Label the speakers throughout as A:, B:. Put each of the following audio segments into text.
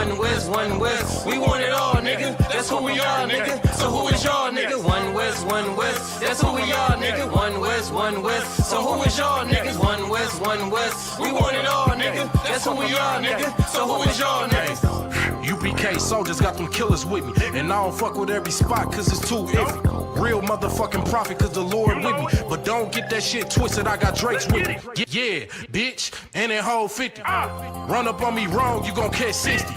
A: One West, one West. We want it all, nigga. That's who we are, nigga. So who is y'all, nigga? One West, one West. That's who we are, nigga. One West, one West. So who is y'all, niggas? One West, one West. We want it all, nigga. That's who we are, nigga. So who is y'all, niggas?
B: UPK soldiers got them killers with me. And I don't fuck with every spot cause it's too iffy. Real motherfucking prophet cause the Lord with me. But don't get that shit twisted, I got Drake's with me. Yeah, bitch, and that whole 50. Run up on me wrong, you gon' catch 60.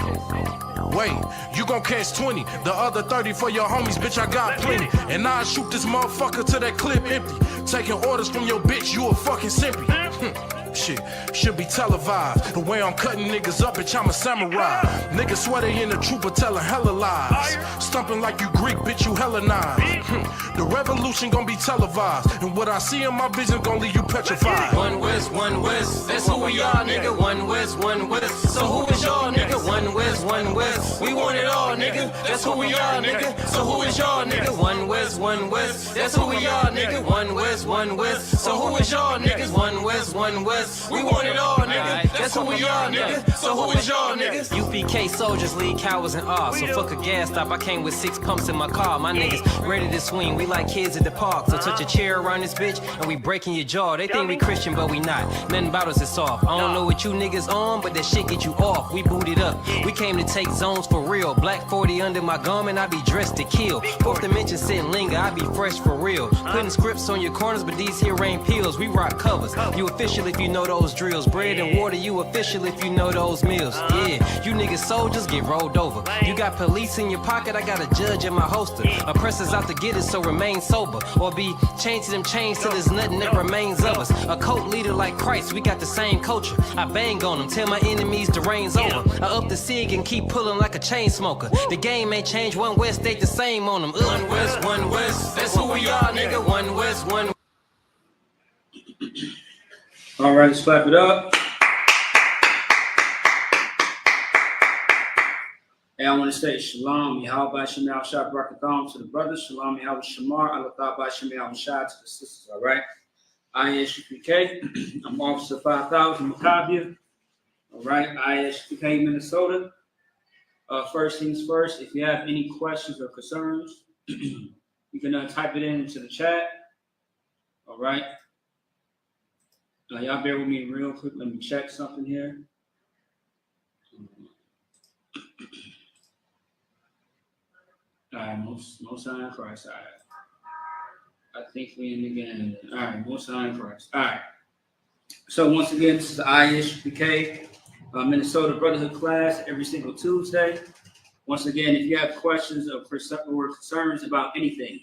B: Wait, you gon' catch 20. The other 30 for your homies, bitch, I got plenty. And I'll shoot this motherfucker till that clip empty. Taking orders from your bitch, you a fucking simpy. Shit, should be televised. The way I'm cutting niggas up, bitch, I'm a samurai. Niggas swear they in the trooper telling hella lies. Stumping like you Greek, bitch, you Hellenized. The revolution gon' be televised. And what I see in my vision gon' leave you petrified.
A: One West, that's who we are, nigga. One West, so who is y'all, nigga? One West, we want it all, nigga. That's who we are, nigga. So who is y'all, nigga? One West, that's who we are, nigga. One West, so who is y'all, niggas? One West, we want it all, nigga. That's who we are, nigga. So who is y'all, niggas?
C: UPK soldiers lead cowards and awe. So fuck a gas stop, I came with 6 pumps in my car. My niggas ready to swing, we like kids at the park. So touch a chair around this bitch and we breaking your jaw. They think we Christian, but we not. Nothing about us is soft. I don't know what you niggas on, but that shit get you off. We booted up. We came to take zones for real. Black 40 under my garment, I be dressed to kill. Fourth dimension sitting linger, I be fresh for real. Putting scripts on your corners, but these here ain't pills. We rock covers. You official if you know those drills. Bread and water, you official if you know those meals. Yeah, you niggas soldiers get rolled over. You got police in your pocket, I got a judge in my holster. Oppressors out to get us, so remain sober. Or be chained to them chains till there's nothing that remains of us. A cult leader like Christ, we got the same culture. I bang on them, tell my enemies the reign's over. I up the cig and keep pulling like a chain smoker. The game ain't changed, One West stayed the same on them.
A: One West, that's who we are, nigga. One West.
D: All right, let's clap it up. Hey, I want to say shalom, Yahweh Shemel Shah Barakatham to the brothers, shalom, Yahweh Shamar, Allah Shemel Shah to the sisters, all right? ISUPK, I'm Officer 5000 Maccabia, all right? ISUPK, Minnesota. First things first, if you have any questions or concerns, you can type it into the chat, all right? Y'all bear with me real quick. Let me check something here. All right, most high in Christ. All right. I think we in the game. All right, most high in Christ. All right. So once again, this is ISUPK, Minnesota Brotherhood class every single Tuesday. Once again, if you have questions or concerns about anything,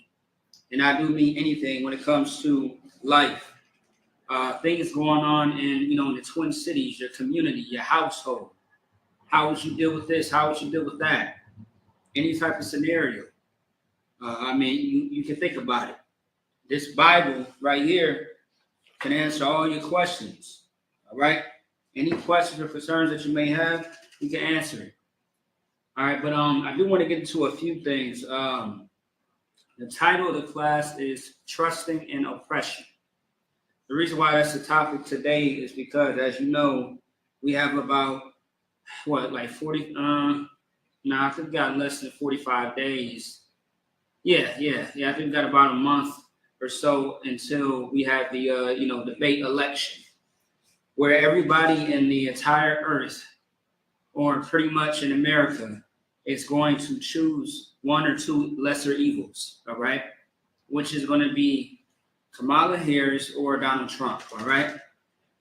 D: and I do mean anything when it comes to life, things going on in the Twin Cities, your community, your household. How would you deal with this? How would you deal with that? Any type of scenario. You can think about it. This Bible right here can answer all your questions. All right. Any questions or concerns that you may have, you can answer it. All right, but I do want to get into a few things. The title of the class is Trusting in Oppression. The reason why that's the topic today is because, as you know, we have about, 40, I think we got less than 45 days. Yeah, I think we got about a month or so until we have the, debate election, where everybody in the entire earth, or pretty much in America, is going to choose one or two lesser evils, all right? Which is going to be Kamala Harris or Donald Trump, all right?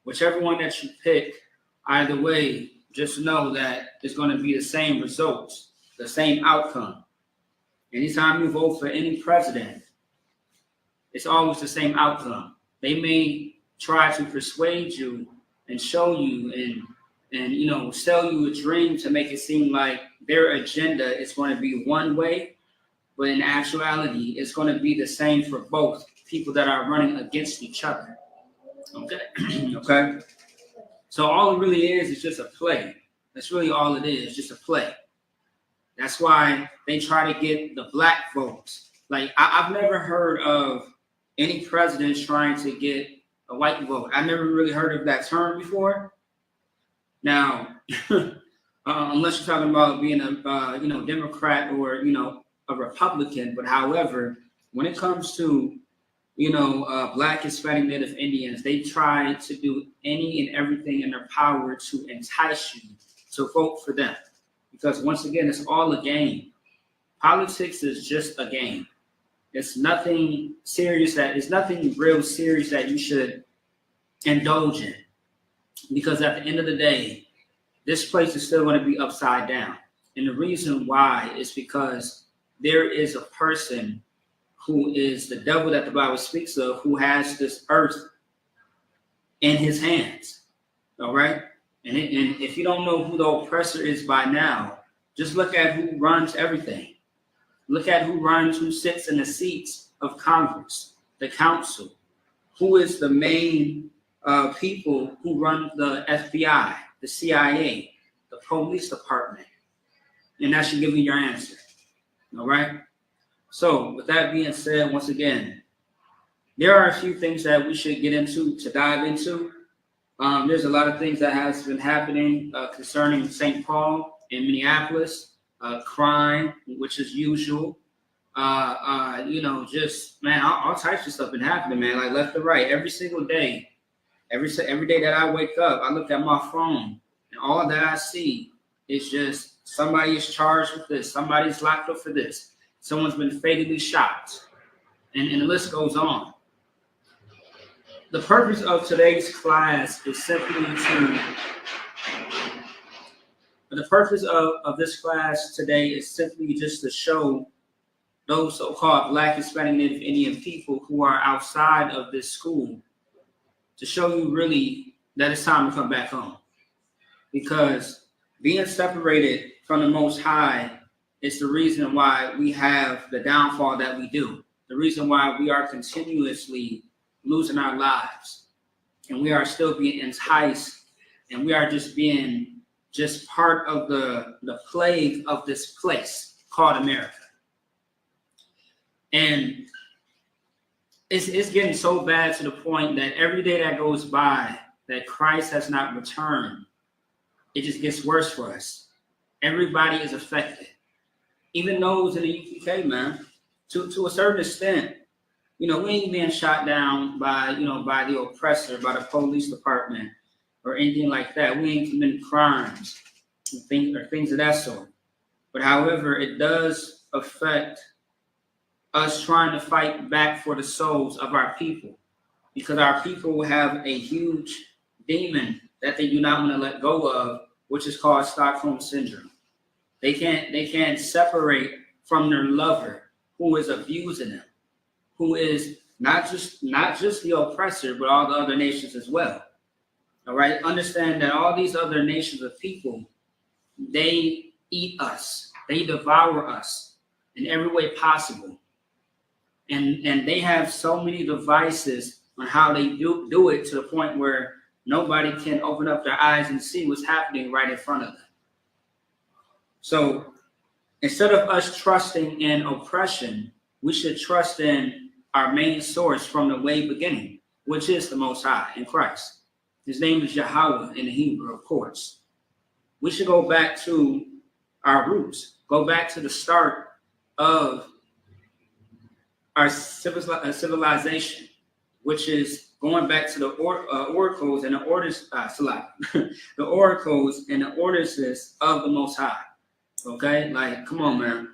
D: Whichever one that you pick, either way, just know that it's going to be the same results, the same outcome. Anytime you vote for any president, it's always the same outcome. They may try to persuade you and show you and sell you a dream to make it seem like their agenda is going to be one way, but in actuality, it's going to be the same for both people that are running against each other. Okay. Okay. So all it really is just a play. That's really all it is, just a play. That's why they try to get the black votes. Like I've never heard of any presidents trying to get a white vote. I never really heard of that term before. Now, unless you're talking about being a Democrat or a Republican. But however, when it comes to Black, Hispanic, Native Indians, they try to do any and everything in their power to entice you to vote for them, because once again, it's all a game. Politics is just a game. It's nothing serious. It's nothing real serious that you should indulge in, because at the end of the day, this place is still going to be upside down. And the reason why is because there is a person who is the devil that the Bible speaks of, who has this earth in his hands. All right? And if you don't know who the oppressor is by now, just look at who runs everything. Look at who sits in the seats of Congress, the council, who is the main people who run the FBI, the CIA, the police department. And that should give you your answer. All right? So with that being said, once again, there are a few things that we should get into, to dive into. There's a lot of things that has been happening concerning St. Paul and Minneapolis, crime, which is usual. Just, man, all types of stuff been happening, man, like left to right, every single day. Every day that I wake up, I look at my phone, and all that I see is just somebody is charged with this, somebody's locked up for this, someone's been fatally shot, and the list goes on. The purpose of today's class is simply just to show those so-called Black, Hispanic, Native Indian people who are outside of this school, to show you really that it's time to come back home. Because being separated from the Most High is the reason why we have the downfall that we do. The reason why we are continuously losing our lives. And we are still being enticed. And we are just being part of the plague of this place called America. And it's getting so bad to the point that every day that goes by that Christ has not returned, it just gets worse for us. Everybody is affected. Even those in the UK, man, to a certain extent, we ain't being shot down by the oppressor, by the police department or anything like that. We ain't committing crimes or things of that sort. But however, it does affect us trying to fight back for the souls of our people, because our people have a huge demon that they do not want to let go of, which is called Stockholm Syndrome. They can't separate from their lover, who is abusing them, who is not just the oppressor, but all the other nations as well. All right, understand that all these other nations of people, they eat us, they devour us in every way possible. And they have so many devices on how they do it, to the point where nobody can open up their eyes and see what's happening right in front of them. So instead of us trusting in oppression, we should trust in our main source from the way beginning, which is the Most High in Christ. His name is Yahweh in the Hebrew, of course. We should go back to our roots, go back to the start of our civilization, which is going back to the oracles and the orders, the oracles and the ordinances of the Most High. Okay, like, come on, man.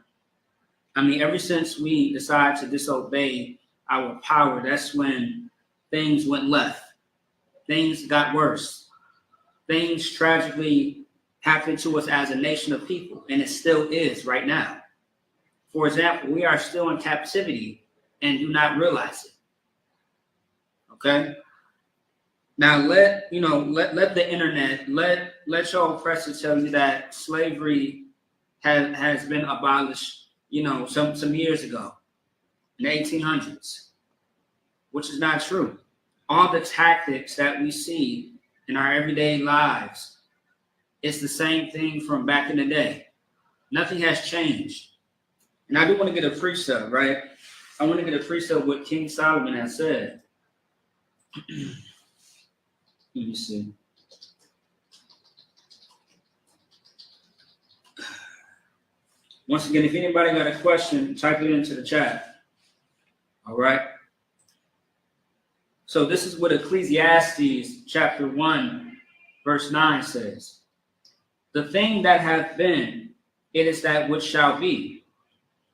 D: I mean, ever since we decided to disobey our power, that's when things went left. Things got worse. Things tragically happened to us as a nation of people, and it still is right now. For example, we are still in captivity and do not realize it. Okay. Now let the internet, let your oppressor tell you that slavery has been abolished, some years ago in the 1800s, which is not true. All the tactics that we see in our everyday lives, it's the same thing from back in the day. Nothing has changed. And I do want to get a precept, right? I want to get a precept what King Solomon has said. Let me see. Once again, if anybody got a question, type it into the chat. All right. So this is what Ecclesiastes chapter 1, verse 9 says. The thing that hath been, it is that which shall be.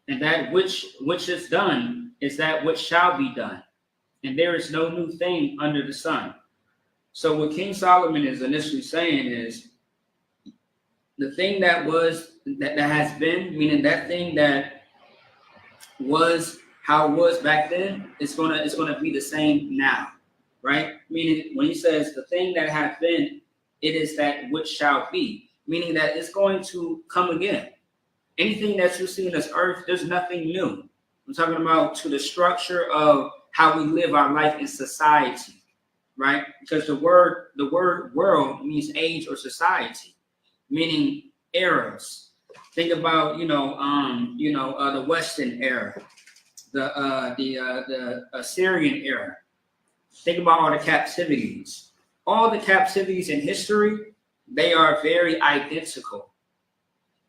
D: And that which is done is that which shall be done. And there is no new thing under the sun. So what King Solomon is initially saying is the thing that was, that has been, meaning that thing that was how it was back then, it's gonna be the same now, right? Meaning when he says the thing that hath been, it is that which shall be, meaning that it's going to come again. Anything that you see in this earth, there's nothing new. I'm talking about to the structure of how we live our life in society, right? Because the word world means age or society, meaning eras. Think about the Western era, the Assyrian era. Think about all the captivities. All the captivities in history, they are very identical.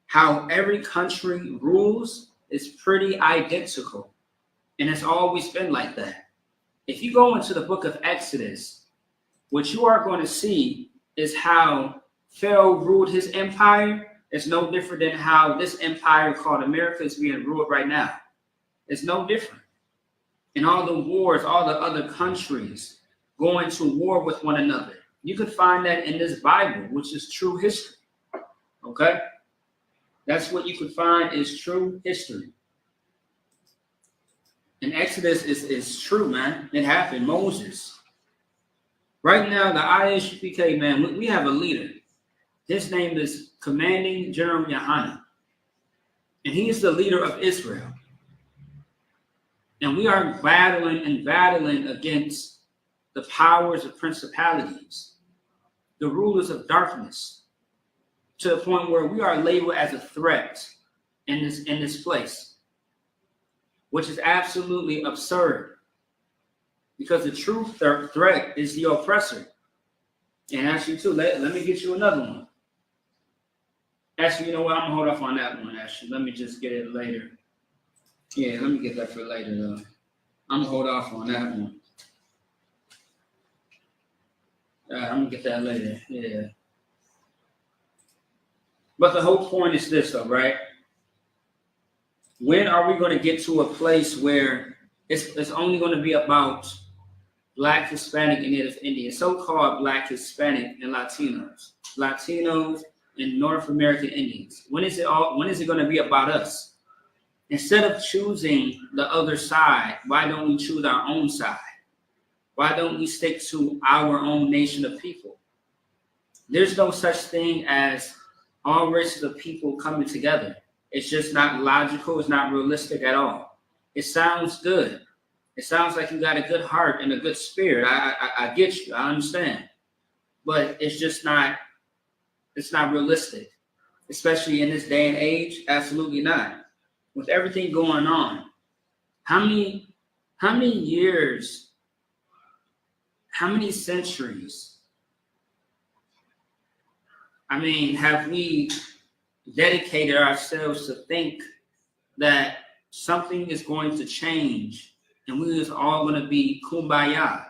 D: How every country rules is pretty identical. And it's always been like that. If you go into the book of Exodus, what you are going to see is how Pharaoh ruled his empire. It's no different than how this empire called America is being ruled right now. It's no different. And all the wars, all the other countries going to war with one another. You could find that in this Bible, which is true history. Okay? That's what you could find is true history. And Exodus is true, man. It happened. Moses. Right now, the ISUPK, man, we have a leader. His name is Commanding General Yohanan. And he is the leader of Israel. And we are battling against the powers of principalities, the rulers of darkness, to the point where we are labeled as a threat in this place, which is absolutely absurd, because the true threat is the oppressor. And actually, too, let me get you another one. Actually, you know what? I'm gonna hold off on that one. Actually, let me just get it later. Yeah, let me get that for later, though. I'm gonna hold off on that one. I'm gonna get that later. Yeah. But the whole point is this, though, right? When are we going to get to a place where it's only going to be about Black, Hispanic, and Native Indians, so-called Black, Hispanic, and Latinos, and North American Indians? When is it going to be about us? Instead of choosing the other side, why don't we choose our own side? Why don't we stick to our own nation of people? There's no such thing as all races of people coming together. It's just not logical. It's not realistic at all. It sounds good. It sounds like you got a good heart and a good spirit. I get you. I understand. But it's just not, it's not realistic, especially in this day and age. Absolutely not. With everything going on, how many years, how many centuries, have we dedicated ourselves to think that something is going to change and we just all going to be kumbaya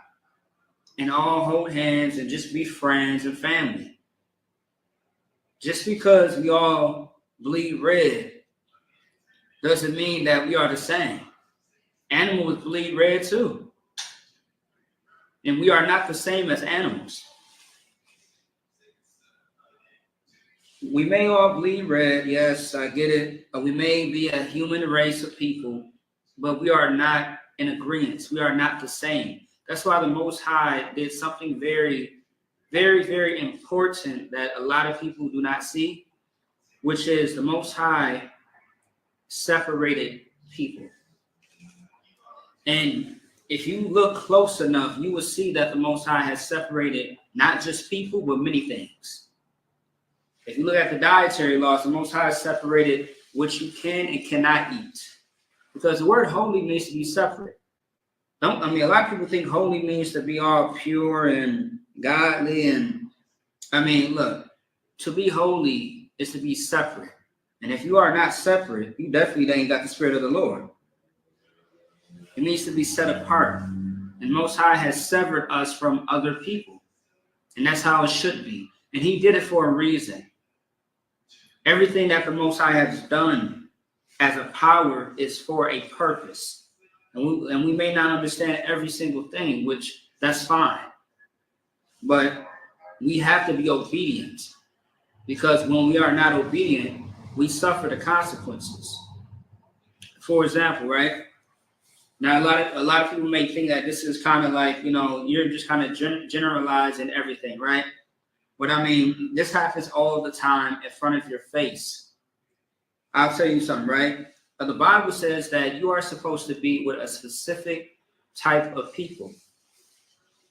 D: and all hold hands and just be friends and family? Just because we all bleed red doesn't mean that we are the same. Animals bleed red too. And we are not the same as animals. We may all bleed red, yes, I get it. We may be a human race of people, but we are not in agreement. We are not the same. That's why the Most High did something very, very, very important that a lot of people do not see, which is the Most High separated people. And if you look close enough, you will see that the Most High has separated not just people, but many things. If you look at the dietary laws, the Most High has separated what you can and cannot eat. Because the word holy means to be separate. A lot of people think holy means to be all pure and godly. And look, to be holy is to be separate. And if you are not separate, you definitely ain't got the Spirit of the Lord. It needs to be set apart. And Most High has severed us from other people. And that's how it should be. And he did it for a reason. Everything that the Most High has done as a power is for a purpose. And we may not understand every single thing, which that's fine. But we have to be obedient. Because when we are not obedient, we suffer the consequences. For example, right? Now, a lot of people may think that this is kind of like, you're just kind of generalizing everything, right? But I mean, this happens all the time in front of your face. I'll tell you something, right? The Bible says that you are supposed to be with a specific type of people.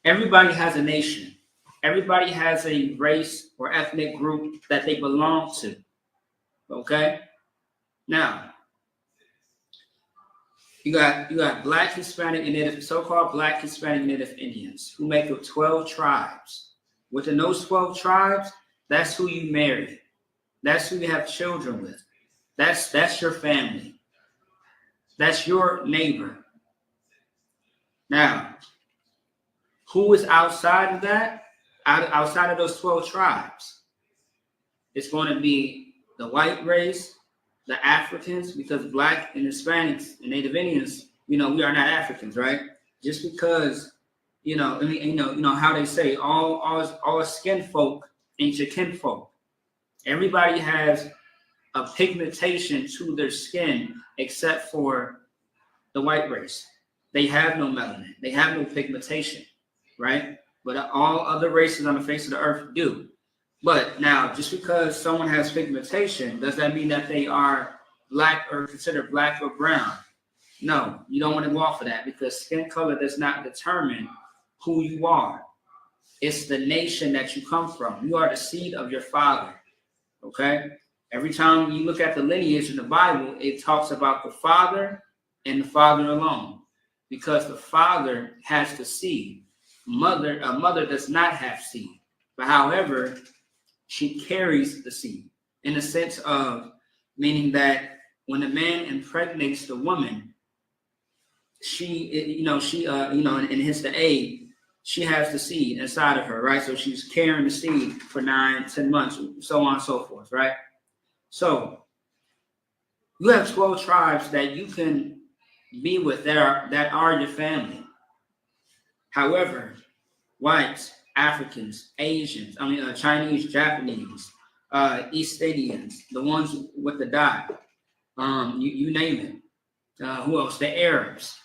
D: Everybody has a nation. Everybody has a race or ethnic group that they belong to. Okay? Now, you got Black, Hispanic, and Native, so-called Black, Hispanic, Native Indians who make up 12 tribes. Within those 12 tribes, that's who you marry. That's who you have children with. That's your family. That's your neighbor. Now, who is outside of that? Outside of those 12 tribes? It's going to be the white race, the Africans, because Black and Hispanics and Native Indians, we are not Africans, right? Just because, how they say all skin folk ain't your kinfolk. Everybody has a pigmentation to their skin except for the white race. They have no melanin. They have no pigmentation, right? But all other races on the face of the earth do. But now, just because someone has pigmentation, does that mean that they are Black or considered Black or brown? No, you don't want to go off of that, because skin color does not determine who you are. It's the nation that you come from. You are the seed of your father, okay? Every time you look at the lineage in the Bible, it talks about the father and the father alone, because the father has the seed. A mother does not have seed, but however, she carries the seed in the sense of meaning that when a man impregnates the woman, in his the egg, she has the seed inside of her, right? So she's carrying the seed for 9-10 months, so on and so forth, right? So you have 12 tribes that you can be with that are your family. However, whites, Africans, Asians, Chinese, Japanese, East Indians, the ones with the dot, you name it. Who else? The Arabs.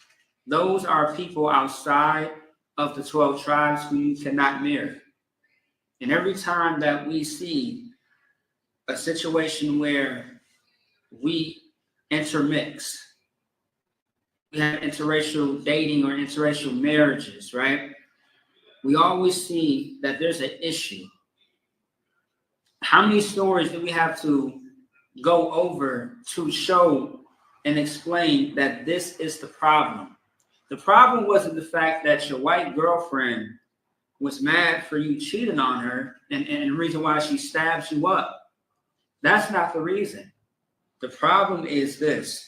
D: Those are people outside of the 12 tribes who you cannot marry. And every time that we see a situation where we intermix, we have interracial dating or interracial marriages, right? We always see that there's an issue. How many stories do we have to go over to show and explain that this is the problem? The problem wasn't the fact that your white girlfriend was mad for you cheating on her and the reason why she stabs you up. That's not the reason. The problem is this.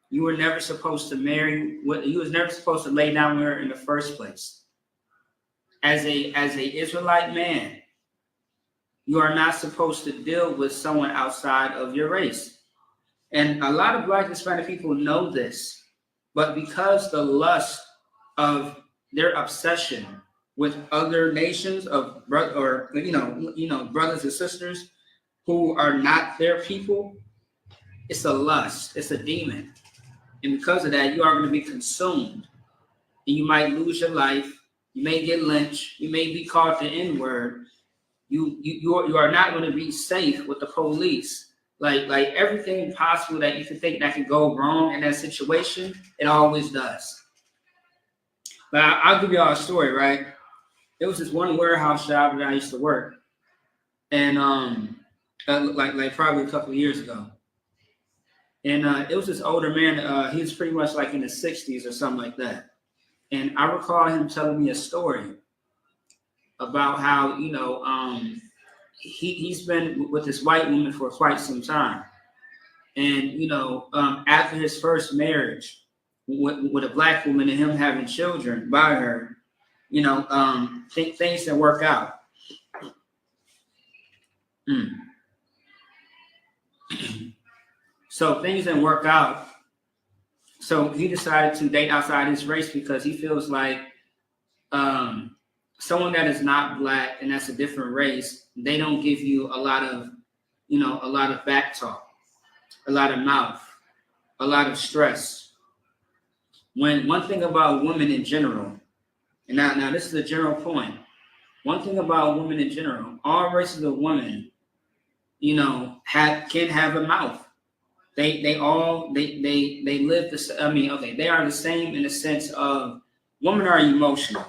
D: You were never supposed to marry, you was never supposed to lay down with her in the first place. As a Israelite man, you are not supposed to deal with someone outside of your race. And a lot of Black and Hispanic people know this, but because the lust of their obsession with other nations of brothers and sisters who are not their people, it's a lust, it's a demon. And because of that, you are going to be consumed. And you might lose your life. You may get lynched. You may be called the N-word. You are not going to be safe with the police. Like everything possible that you can think that can go wrong in that situation, it always does. But I'll give y'all a story, right? There was this one warehouse job that I used to work, and like probably a couple of years ago. And it was this older man. He was pretty much like in his 60s or something like that. And I recall him telling me a story about how, he's been with this white woman for quite some time. And, you know, after his first marriage with a black woman and him having children by her, you know, things didn't work out. So things didn't work out. So he decided to date outside his race because he feels like someone that is not black and that's a different race, they don't give you a lot of, you know, a lot of back talk, a lot of mouth, a lot of stress. When one thing about women in general, and now this is a general point. One thing about women in general, all races of women, you know, can have a mouth. They live the. I mean, okay, they are the same in the sense of women are emotional.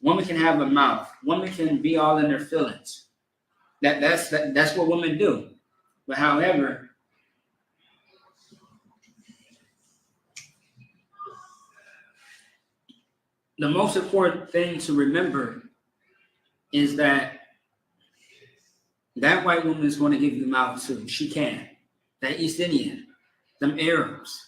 D: Women can have a mouth. Women can be all in their feelings. That's what women do. But however, the most important thing to remember is that white woman is going to give you mouth too. She can. That East Indian, them Arabs,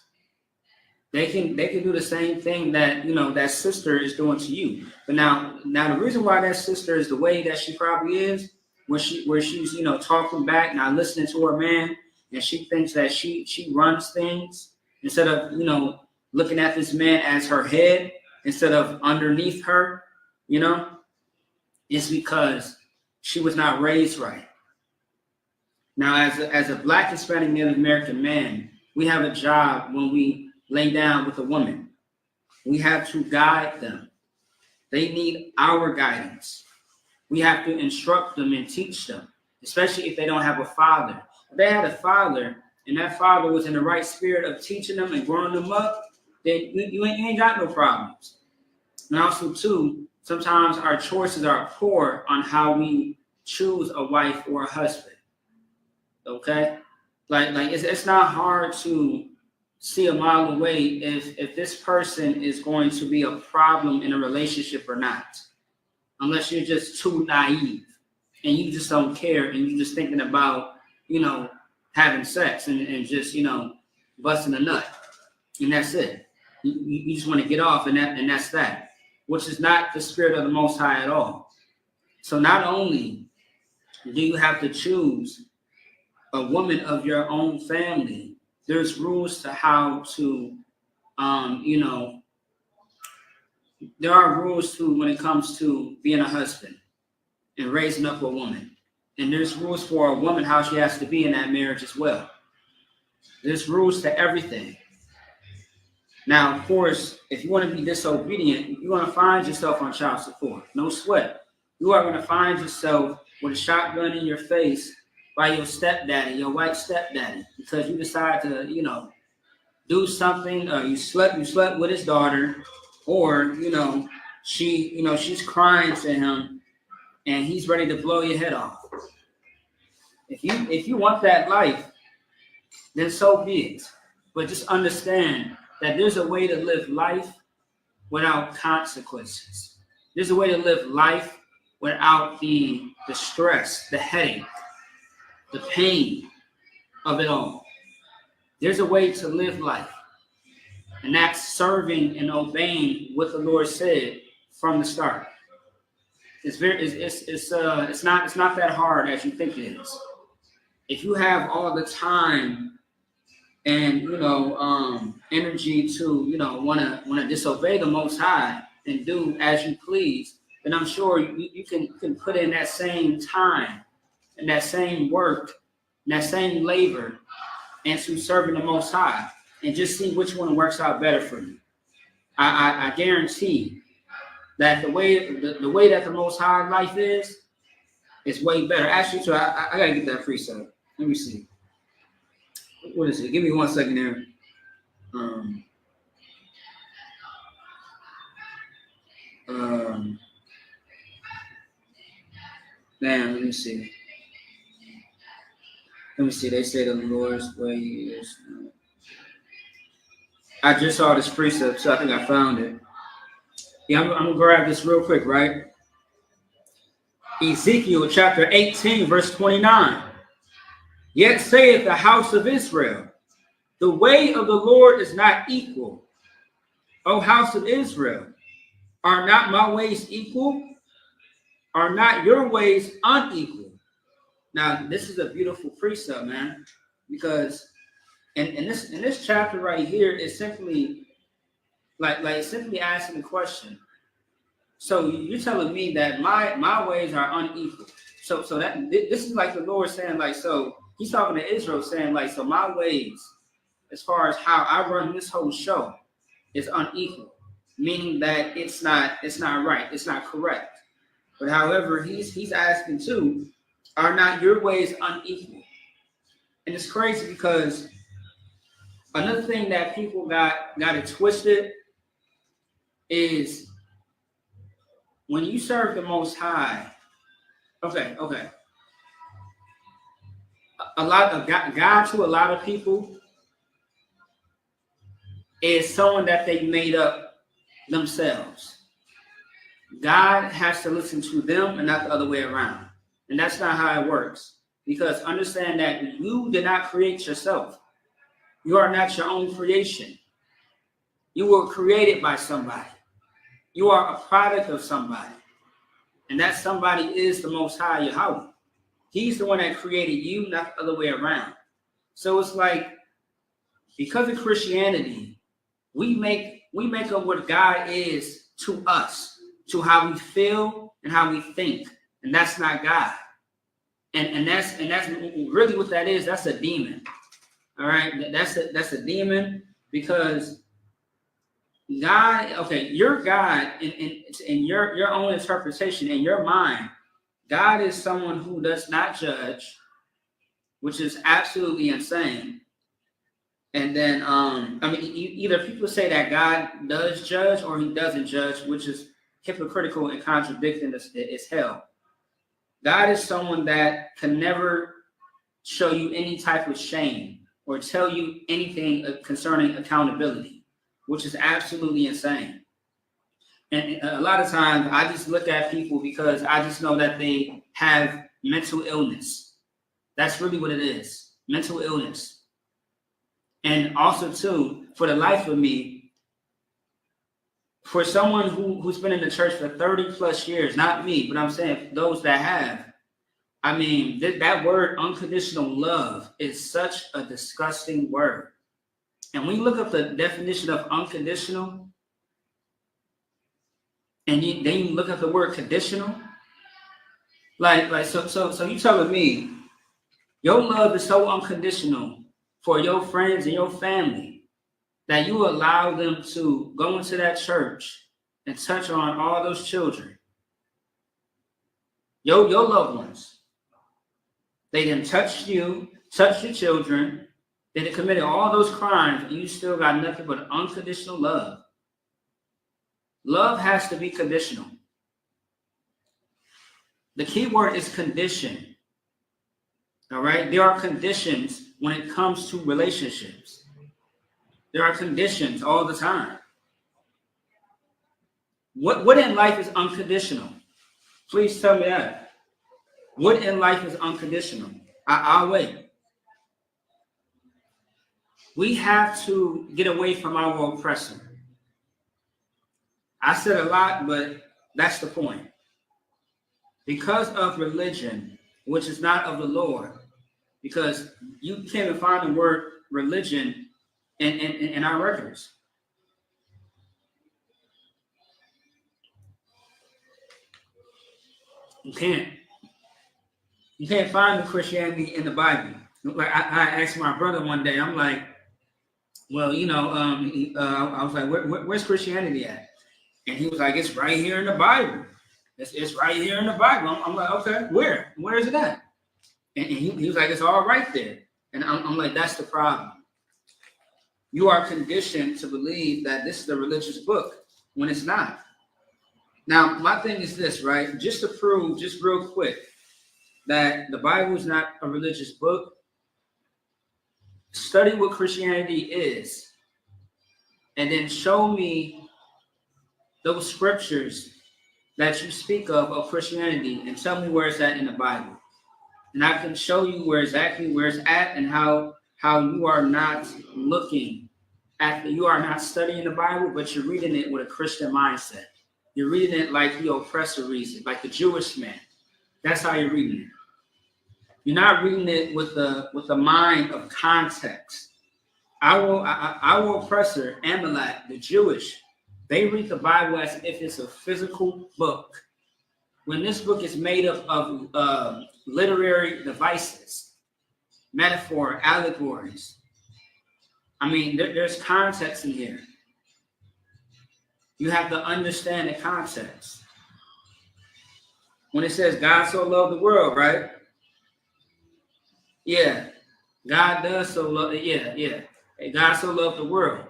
D: they can do the same thing that, you know, that sister is doing to you. But now the reason why that sister is the way that she probably is, where she's, you know, talking back, not listening to her man, and she thinks that she runs things instead of, you know, looking at this man as her head instead of underneath her, you know, it's because she was not raised right. Now, as a Black Hispanic Native American man, we have a job when we lay down with a woman. We have to guide them. They need our guidance. We have to instruct them and teach them, especially if they don't have a father. If they had a father and that father was in the right spirit of teaching them and growing them up, then you ain't got no problems. And also, too, sometimes our choices are poor on how we choose a wife or a husband. Okay? Like it's not hard to see a mile away if this person is going to be a problem in a relationship or not. Unless you're just too naive and you just don't care and you're just thinking about, you know, having sex and just, you know, busting a nut. And that's it. You just want to get off and that's that. Which is not the spirit of the Most High at all. So not only do you have to choose a woman of your own family, there's rules to how to, you know, there are rules to when it comes to being a husband and raising up a woman. And there's rules for a woman how she has to be in that marriage as well. There's rules to everything. Now, of course, if you want to be disobedient, you're going to find yourself on child support. No sweat. You are going to find yourself with a shotgun in your face by your stepdaddy, your white stepdaddy, because you decide to, you know, do something. You slept with his daughter, or, you know, she's crying to him, and he's ready to blow your head off. If you want that life, then so be it. But just understand that there's a way to live life without consequences. There's a way to live life without the stress, the headache, the pain of it all. There's a way to live life, and that's serving and obeying what the Lord said from the start. It's not that hard as you think it is. If you have all the time and, you know, energy to, you know, want to disobey the Most High and do as you please, then I'm sure you can put in that same time and that same work and that same labor into serving the Most High, and just see which one works out better for you. I guarantee that the way that the Most High life is way better. Actually, so I gotta get that precept. Let me see. What is it? Give me 1 second there. Let me see. They say the Lord's way is. I just saw this precept, so I think I found it. Yeah, I'm gonna grab this real quick, right? Ezekiel chapter 18, verse 29. Yet saith the house of Israel, The way of the Lord is not equal. O house of Israel, are not my ways equal? Are not your ways unequal? Now, this is a beautiful precept, man, because in this chapter right here is simply like simply asking the question. So you're telling me that my ways are unequal. So that this is like the Lord saying, like, so he's talking to Israel saying, like, so my ways, as far as how I run this whole show, is unequal, meaning that it's not right, it's not correct. But however, he's asking too, are not your ways unequal? And it's crazy because another thing that people got it twisted is when you serve the Most High. Okay. A lot of God to a lot of people is someone that they made up themselves. God has to listen to them and not the other way around. And that's not how it works. Because understand that you did not create yourself. You are not your own creation. You were created by somebody. You are a product of somebody. And that somebody is the Most High Yahweh. He's the one that created you, not the other way around. So it's like, because of Christianity, we make up what God is to us, to how we feel and how we think. And that's not God. And that's really what that is. That's a demon. All right. That's a demon, because God, okay, your God in your own interpretation, in your mind, God is someone who does not judge, which is absolutely insane. And then either people say that God does judge or he doesn't judge, which is hypocritical and contradicting as hell. God is someone that can never show you any type of shame or tell you anything concerning accountability, which is absolutely insane. And a lot of times I just look at people because I just know that they have mental illness. That's really what it is, mental illness. And also too, for the life of me, for someone who's been in the church for 30 plus years, not me, but I'm saying those that have, I mean, that word unconditional love is such a disgusting word. And when you look up the definition of unconditional, and then you look up the word conditional, so you telling me your love is so unconditional for your friends and your family that you allow them to go into that church and touch on all those children, your loved ones. They didn't touch you, touch your children. They done committed all those crimes, and you still got nothing but unconditional love. Love has to be conditional. The key word is condition. All right? There are conditions when it comes to relationships. There are conditions all the time. What in life is unconditional? Please tell me that. What in life is unconditional? I'll wait. We have to get away from our oppressor. I said a lot, but that's the point. Because of religion, which is not of the Lord, because you can't even find the word religion in our records. You can't find the Christianity in the Bible. Like I asked my brother one day, I'm like, well, I was like, where's Christianity at? And he was like, it's right here in the Bible. It's right here in the Bible. I'm like, okay, where? Where is it at? And he was like, it's all right there. And I'm like, that's the problem. You are conditioned to believe that this is a religious book when it's not. Now, my thing is this, right? Just to prove, just real quick, that the Bible is not a religious book, study what Christianity is, and then show me those scriptures that you speak of Christianity, and tell me where it's at in the Bible. And I can show you where exactly where it's at and how how you are not looking at you are not studying the Bible, but you're reading it with a Christian mindset. You're reading it like the oppressor reads it, like the Jewish man. That's how you're reading it. You're not reading it with the mind of context. Our oppressor, Amalek, the Jewish, they read the Bible as if it's a physical book. When this book is made up of literary devices, metaphor, allegories. I mean, there's context in here. You have to understand the context. When it says God so loved the world, right? Yeah, God does so love. Yeah. God so loved the world.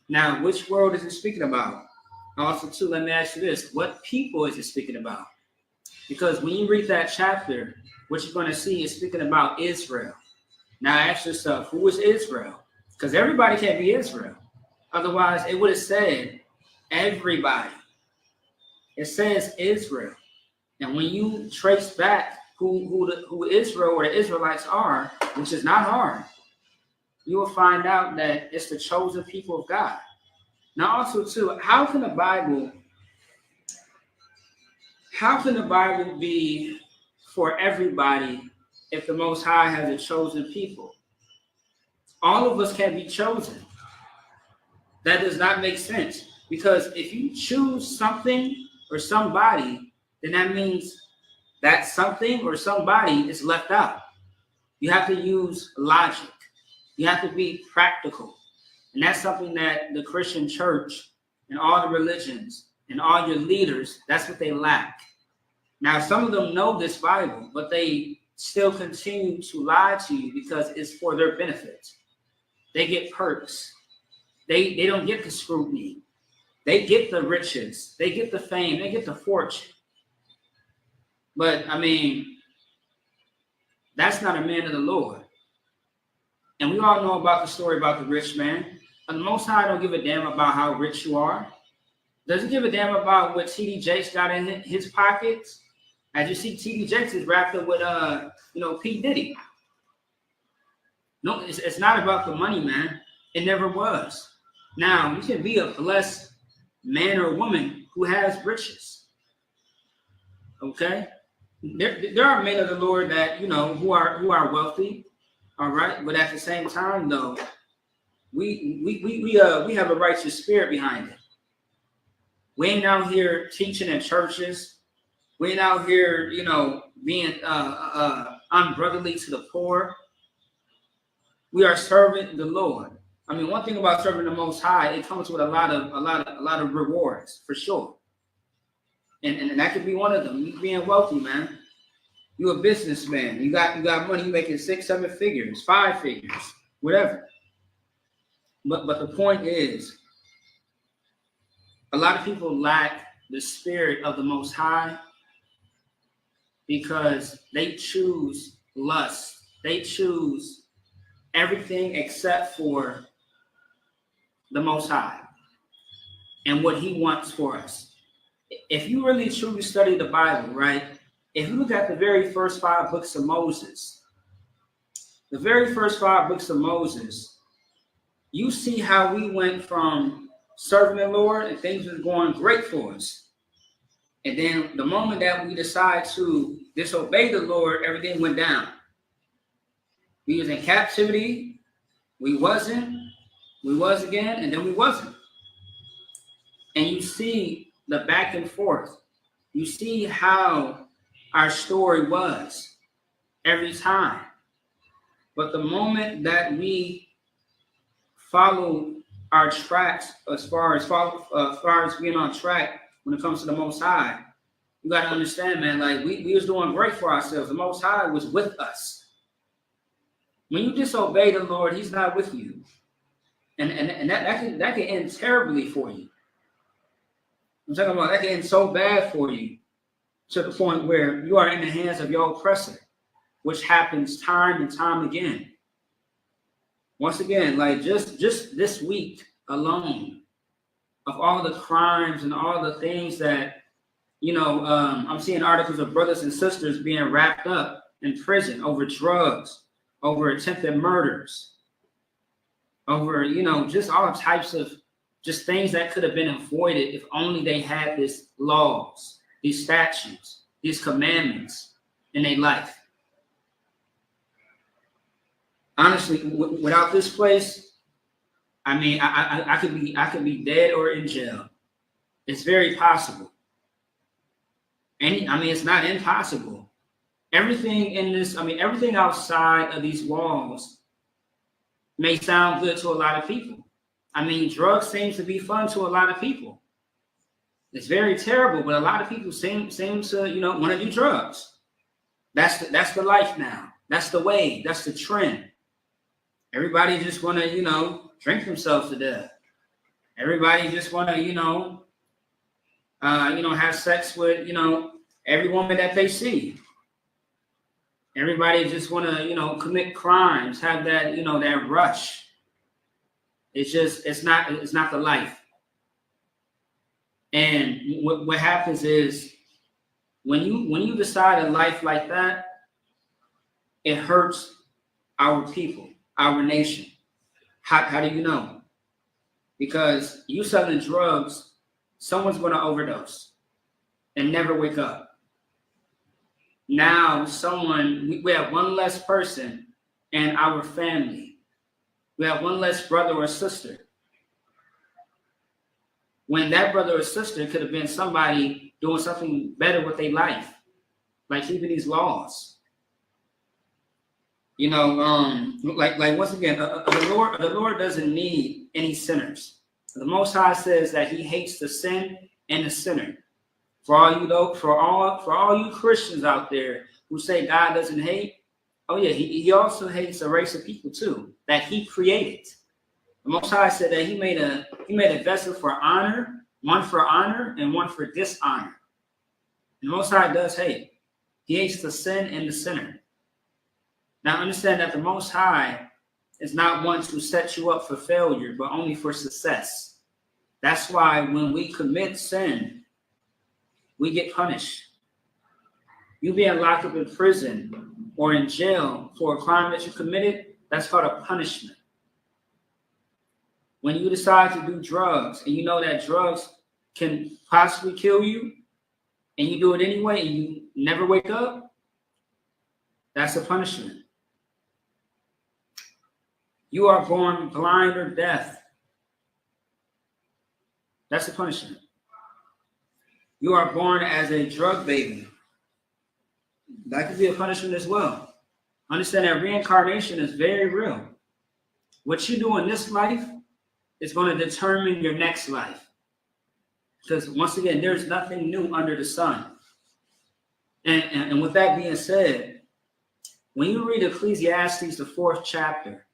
D: Now, which world is it speaking about? Also, too, let me ask you this: what people is it speaking about? Because when you read that chapter, what you're going to see is speaking about Israel. Now, ask yourself, who is Israel? Because everybody can't be Israel. Otherwise, it would have said everybody. It says Israel. And when you trace back who Israel or the Israelites are, which is not hard, you will find out that it's the chosen people of God. Now, also, too, how can the Bible be for everybody if the Most High has a chosen people? All of us can be chosen. That does not make sense. Because if you choose something or somebody, then that means that something or somebody is left out. You have to use logic. You have to be practical. And that's something that the Christian church and all the religions and all your leaders, that's what they lack. Now, some of them know this Bible, but they still continue to lie to you because it's for their benefit. They get perks. They don't get the scrutiny. They get the riches. They get the fame. They get the fortune. But, I mean, that's not a man of the Lord. And we all know about the story about the rich man. And the Most High don't give a damn about how rich you are. Does he give a damn about what T.D. Jakes got in his pockets? As you see, T.D. Jakes is wrapped up with, P. Diddy. No, it's not about the money, man. It never was. Now, you can be a blessed man or woman who has riches. Okay? There are men of the Lord that, who are wealthy. All right, but at the same time, though, we have a righteous spirit behind it. We ain't out here teaching in churches. We ain't out here, being unbrotherly to the poor. We are serving the Lord. I mean, one thing about serving the Most High, it comes with a lot of rewards for sure. And that could be one of them. You being wealthy, man. You a businessman. You got money. You making 6, 7 figures, 5 figures, whatever. But the point is, a lot of people lack the spirit of the Most High because they choose lust. They choose everything except for the Most High and what He wants for us. If you really truly study the Bible, right? If you look at the very first 5 books of Moses, you see how we went from serving the Lord and things was going great for us. And then the moment that we decide to disobey the Lord, everything went down. We was in captivity, we was again, and then we wasn't. And you see the back and forth. You see how our story was every time. But the moment that we follow our tracks as far as being on track when it comes to the Most High, you got to understand, man, like we was doing great for ourselves. The Most High was with us. When you disobey the Lord, He's not with you. And that can end terribly for you. I'm talking about that can end so bad for you to the point where you are in the hands of your oppressor, which happens time and time again. Once again, like just this week alone, of all the crimes and all the things that, I'm seeing articles of brothers and sisters being wrapped up in prison over drugs, over attempted murders, over, you know, just all types of just things that could have been avoided if only they had these laws, these statutes, these commandments in their life. Honestly, without this place, I mean, I could be dead or in jail. It's very possible. I mean, it's not impossible. Everything in this, I mean, everything outside of these walls may sound good to a lot of people. I mean, drugs seem to be fun to a lot of people. It's very terrible, but a lot of people seem to, you know, want to do drugs. That's the life now. That's the way. That's the trend. Everybody just want to, you know, drink themselves to death. Everybody just want to, you know, have sex with, you know, every woman that they see. Everybody just want to, you know, commit crimes, have that, you know, that rush. It's not the life. And what happens is when you decide a life like that, it hurts our people, our nation. How do you know? Because you selling drugs, someone's going to overdose and never wake up. Now we have one less person in our family. We have one less brother or sister. When that brother or sister could have been somebody doing something better with their life, like keeping these laws. You know, like once again, the Lord doesn't need any sinners. The Most High says that He hates the sin and the sinner. For all you Christians out there who say God doesn't hate, oh yeah, he also hates a race of people too that He created. The Most High said that He made a vessel for honor, one for honor and one for dishonor. And the Most High does hate. He hates the sin and the sinner. Now understand that the Most High is not one to set you up for failure, but only for success. That's why when we commit sin, we get punished. You being locked up in prison or in jail for a crime that you committed, that's called a punishment. When you decide to do drugs and you know that drugs can possibly kill you and you do it anyway and you never wake up, that's a punishment. You are born blind or deaf. That's a punishment. You are born as a drug baby. That could be a punishment as well. Understand that reincarnation is very real. What you do in this life is going to determine your next life. Because once again, there's nothing new under the sun. And with that being said, when you read Ecclesiastes, the 4th chapter,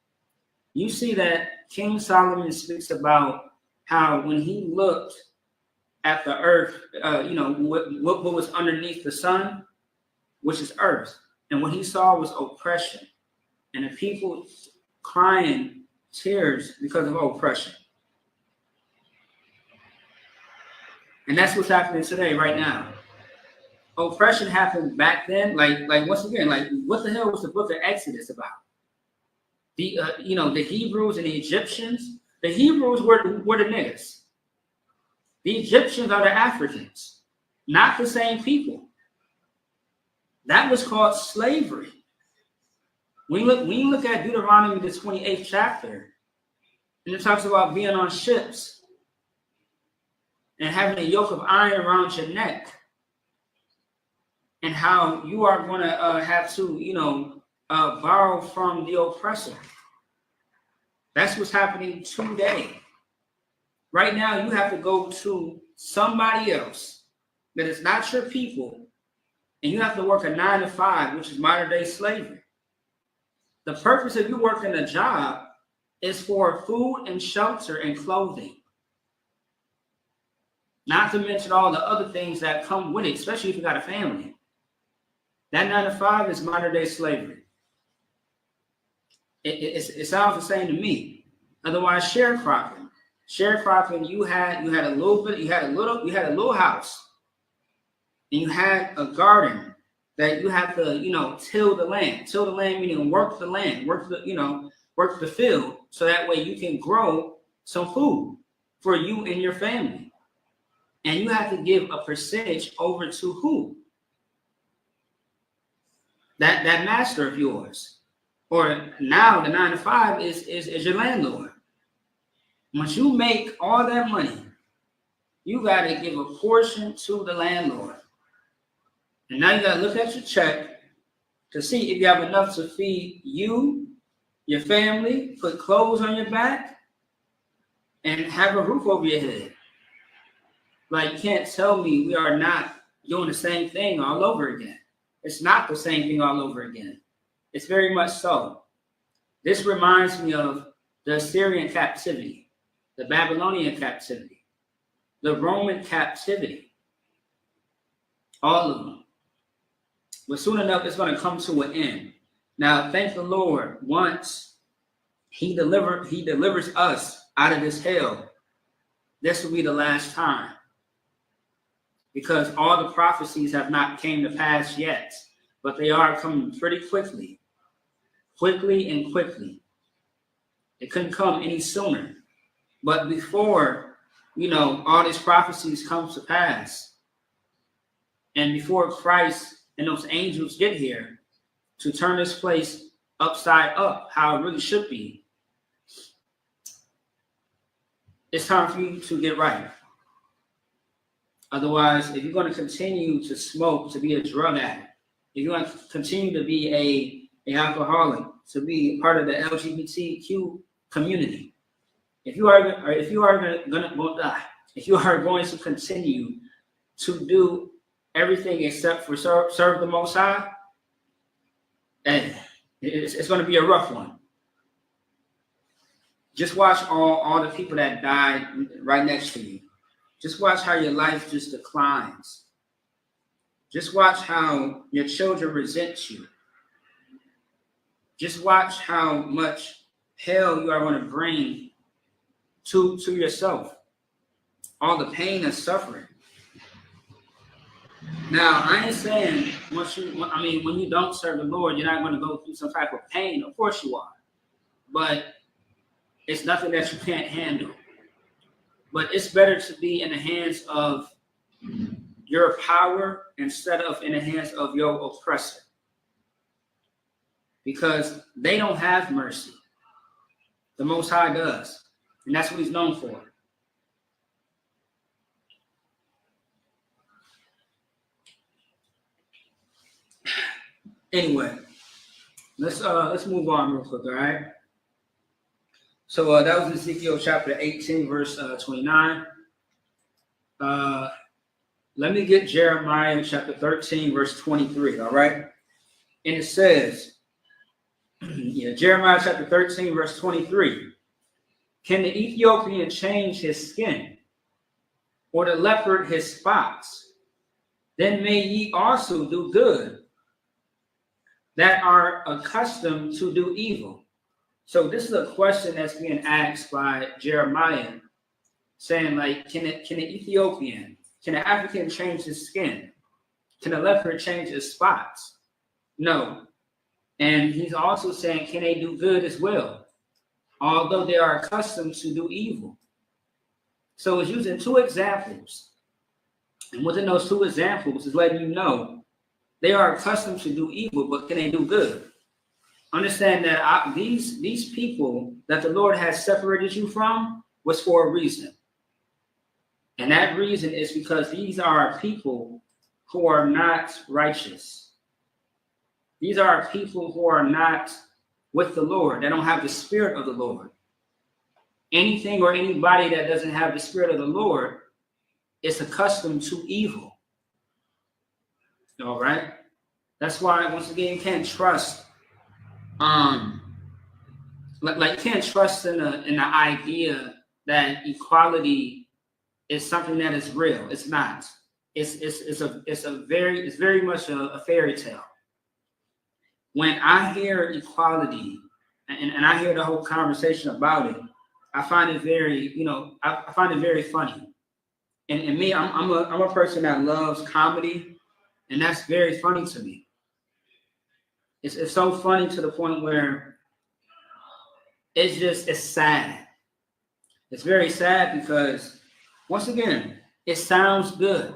D: you see that King Solomon speaks about how when he looked at the earth, what was underneath the sun, which is earth. And what he saw was oppression and the people crying tears because of oppression. And that's what's happening today, right now. Oppression happened back then. Like once again, like what the hell was the book of Exodus about? The Hebrews and the Egyptians. The Hebrews were the niggas. The Egyptians are the Africans, not the same people. That was called slavery. When you look at Deuteronomy, the 28th chapter, and it talks about being on ships and having a yoke of iron around your neck, and how you are going to have to, borrow from the oppressor. That's what's happening today. Right now, you have to go to somebody else that is not your people, and you have to work a 9 to 5, which is modern day slavery. The purpose of you working a job is for food and shelter and clothing. Not to mention all the other things that come with it, especially if you got a family. That 9 to 5 is modern day slavery. It sounds the same to me. Otherwise, sharecropping. Sharecropping, you had a little house, and you had a garden that you have to, till the land. Till the land meaning work the land, work the field so that way you can grow some food for you and your family. And you have to give a percentage over to who? That master of yours. Or now the 9 to 5 is your landlord. Once you make all that money, you got to give a portion to the landlord. And now you got to look at your check to see if you have enough to feed you, your family, put clothes on your back, and have a roof over your head. Like, you can't tell me we are not doing the same thing all over again. It's not the same thing all over again. It's very much so. This reminds me of the Assyrian captivity, the Babylonian captivity, the Roman captivity, all of them. But soon enough, it's going to come to an end. Now, thank the Lord, once he delivers us out of this hell, this will be the last time. Because all the prophecies have not came to pass yet, but they are coming pretty quickly. Quickly and quickly. It couldn't come any sooner. But before, all these prophecies come to pass, and before Christ and those angels get here to turn this place upside up, how it really should be, it's time for you to get right. Otherwise, if you're going to continue to smoke, to be a drug addict, if you're going to continue to be an alcoholic, to be part of the LGBTQ community, if you are going to continue to do everything except for serve the Most High, and it's going to be a rough one. Just watch all the people that died right next to you. Just watch how your life just declines. Just watch how your children resent you. Just watch how much hell you are going to bring to yourself. All the pain and suffering. Now, I ain't saying when you don't serve the Lord, you're not going to go through some type of pain. Of course you are. But it's nothing that you can't handle. But it's better to be in the hands of your power instead of in the hands of your oppressor. Because they don't have mercy. The Most High does. And that's what he's known for. Anyway, let's move on real quick, all right? So that was Ezekiel chapter 18, verse 29. Let me get Jeremiah chapter 13, verse 23, all right? And it says, Jeremiah chapter 13, verse 23. Can the Ethiopian change his skin, or the leopard his spots? Then may ye also do good, that are accustomed to do evil. So this is a question that's being asked by Jeremiah, saying like, can the Ethiopian, can the African change his skin? Can the leopard change his spots? No. And he's also saying, can they do good as well? Although they are accustomed to do evil. So it's using two examples. And within those two examples is letting you know they are accustomed to do evil, but can they do good? Understand that these people that the Lord has separated you from was for a reason. And that reason is because these are people who are not righteous. These are people who are not with the Lord. They don't have the spirit of the Lord. Anything or anybody that doesn't have the spirit of the Lord is accustomed to evil. All right? That's why, once again, you can't trust. You can't trust in the idea that equality is something that is real. It's not. It's very much a fairy tale. When I hear equality and I hear the whole conversation about it, I find it very, I find it very funny. And me, I'm a person that loves comedy, and that's very funny to me. It's so funny to the point where it's sad. It's very sad because, once again, it sounds good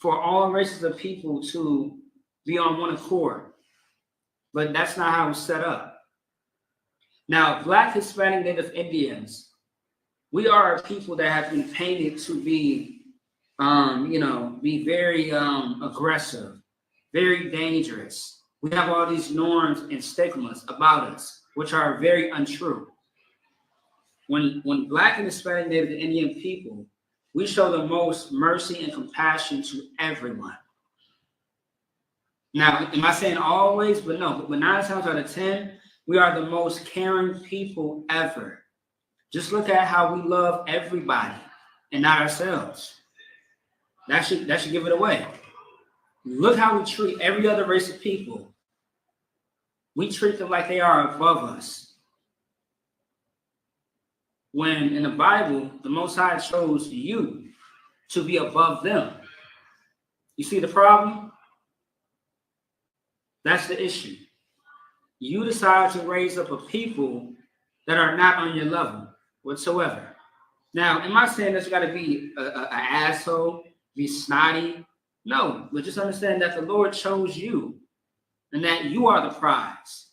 D: for all races of people to be on one accord, but that's not how it's set up. Now, Black, Hispanic, Native Indians, we are a people that have been painted to be, be very aggressive, very dangerous. We have all these norms and stigmas about us, which are very untrue. When Black and Hispanic, Native Indian people, we show the most mercy and compassion to everyone. Now, am I saying always? But no, but 9 times out of 10, we are the most caring people ever. Just look at how we love everybody and not ourselves. That should give it away. Look how we treat every other race of people. We treat them like they are above us. When in the Bible, the Most High chose you to be above them. You see the problem? That's the issue. You decide to raise up a people that are not on your level whatsoever. Now, am I saying that you got to be an asshole, be snotty? No, but just understand that the Lord chose you and that you are the prize.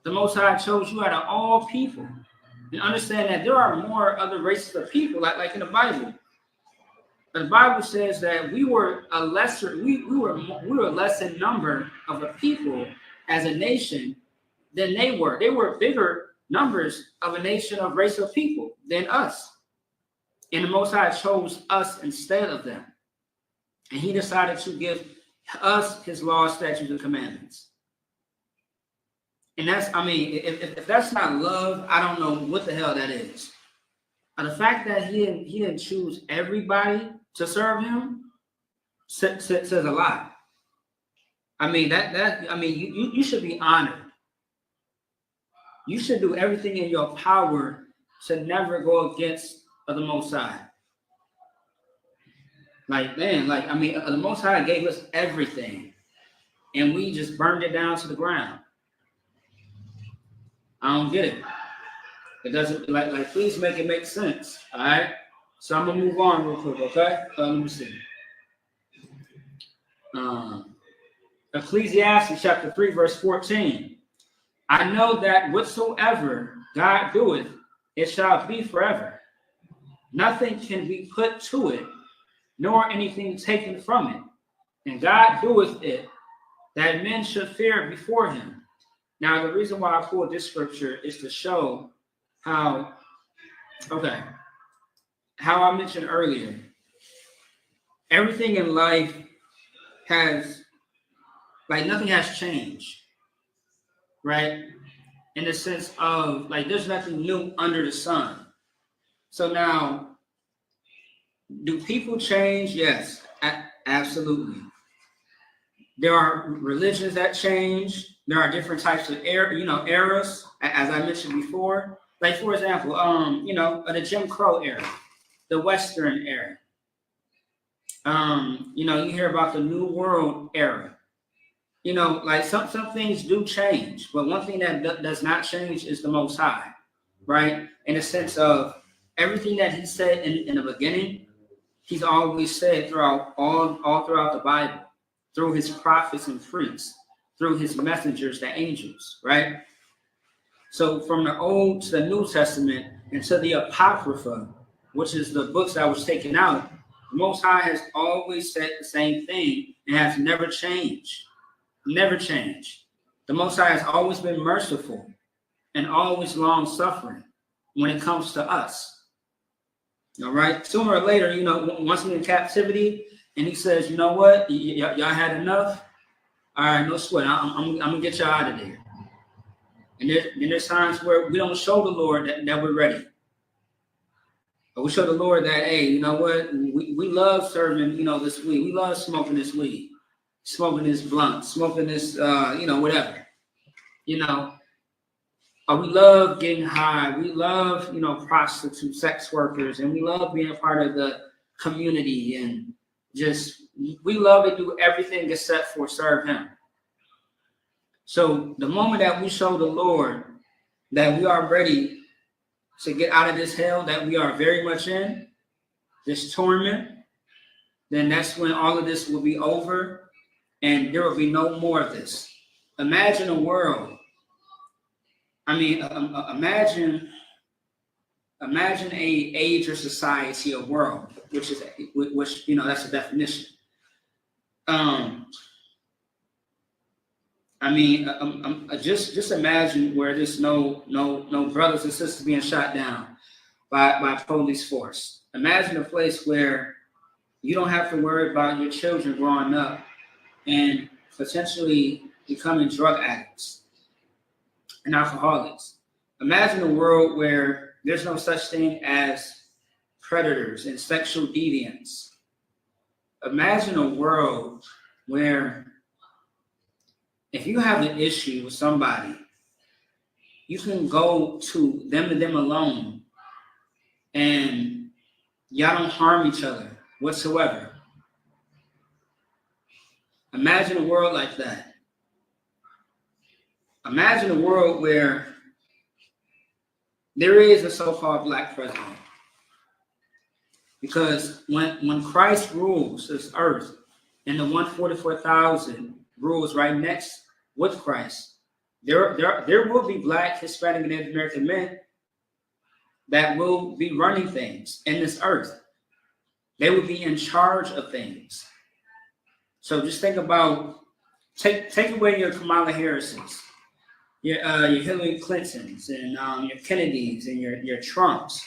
D: The Most High chose you out of all people. And understand that there are more other races of people, like in the Bible. The Bible says that we were a lesser, we were less in number of a people as a nation than they were. They were bigger numbers of a nation of race of people than us. And the Most High chose us instead of them. And he decided to give us his law, statutes, and commandments. And that's, if that's not love, I don't know what the hell that is. The fact that he didn't choose everybody to serve him says a lot. You should be honored. You should do everything in your power to never go against the Most High. The Most High gave us everything, and we just burned it down to the ground. I don't get it. It doesn't, please make it make sense, all right? So I'm going to move on real quick, okay? Let me see. Ecclesiastes chapter 3, verse 14. I know that whatsoever God doeth, it shall be forever. Nothing can be put to it, nor anything taken from it. And God doeth it, that men should fear before him. Now, the reason why I pulled this scripture is to show how I mentioned earlier, everything in life has, nothing has changed, right? In the sense of, there's nothing new under the sun. So now, do people change? Yes, absolutely. There are religions that change. There are different types of eras, as I mentioned before. For example, the Jim Crow era, the Western era. You hear about the New World era. Some things do change, but one thing that does not change is the Most High, right? In the sense of everything that he said in the beginning, he's always said throughout all throughout the Bible, through his prophets and priests, through his messengers, the angels, right? So from the Old to the New Testament and to the Apocrypha, which is the books that was taken out, the Most High has always said the same thing and has never changed. Never changed. The Most High has always been merciful and always long-suffering when it comes to us. All right? Sooner or later, once we're in captivity, and he says, you know what? Y'all had enough? All right, no sweat. I'm going to get y'all out of there. And there's times where we don't show the Lord that we're ready. But we show the Lord that, hey, you know what? We love serving, this weed. We love smoking this weed, smoking this blunt, smoking this, whatever. We love getting high. We love, prostitutes, sex workers, and we love being a part of the community, and we love to do everything except for serve him. So the moment that we show the Lord that we are ready to get out of this hell that we are very much in, this torment, then that's when all of this will be over and there will be no more of this. Imagine a world. I mean, imagine a age or society, a world, which that's the definition. I mean, just imagine where there's no brothers and sisters being shot down by police force. Imagine a place where you don't have to worry about your children growing up and potentially becoming drug addicts and alcoholics. Imagine a world where there's no such thing as predators and sexual deviants. Imagine a world where if you have an issue with somebody, you can go to them and them alone, and y'all don't harm each other whatsoever. Imagine a world like that. Imagine a world where there is a so-called black president. Because when Christ rules this earth, and the 144,000 rules right next with Christ, there will be black, Hispanic, and Native American men that will be running things in this earth. They will be in charge of things. So just think about, take away your Kamala Harris's, your Hillary Clintons, and your Kennedys, and your Trumps.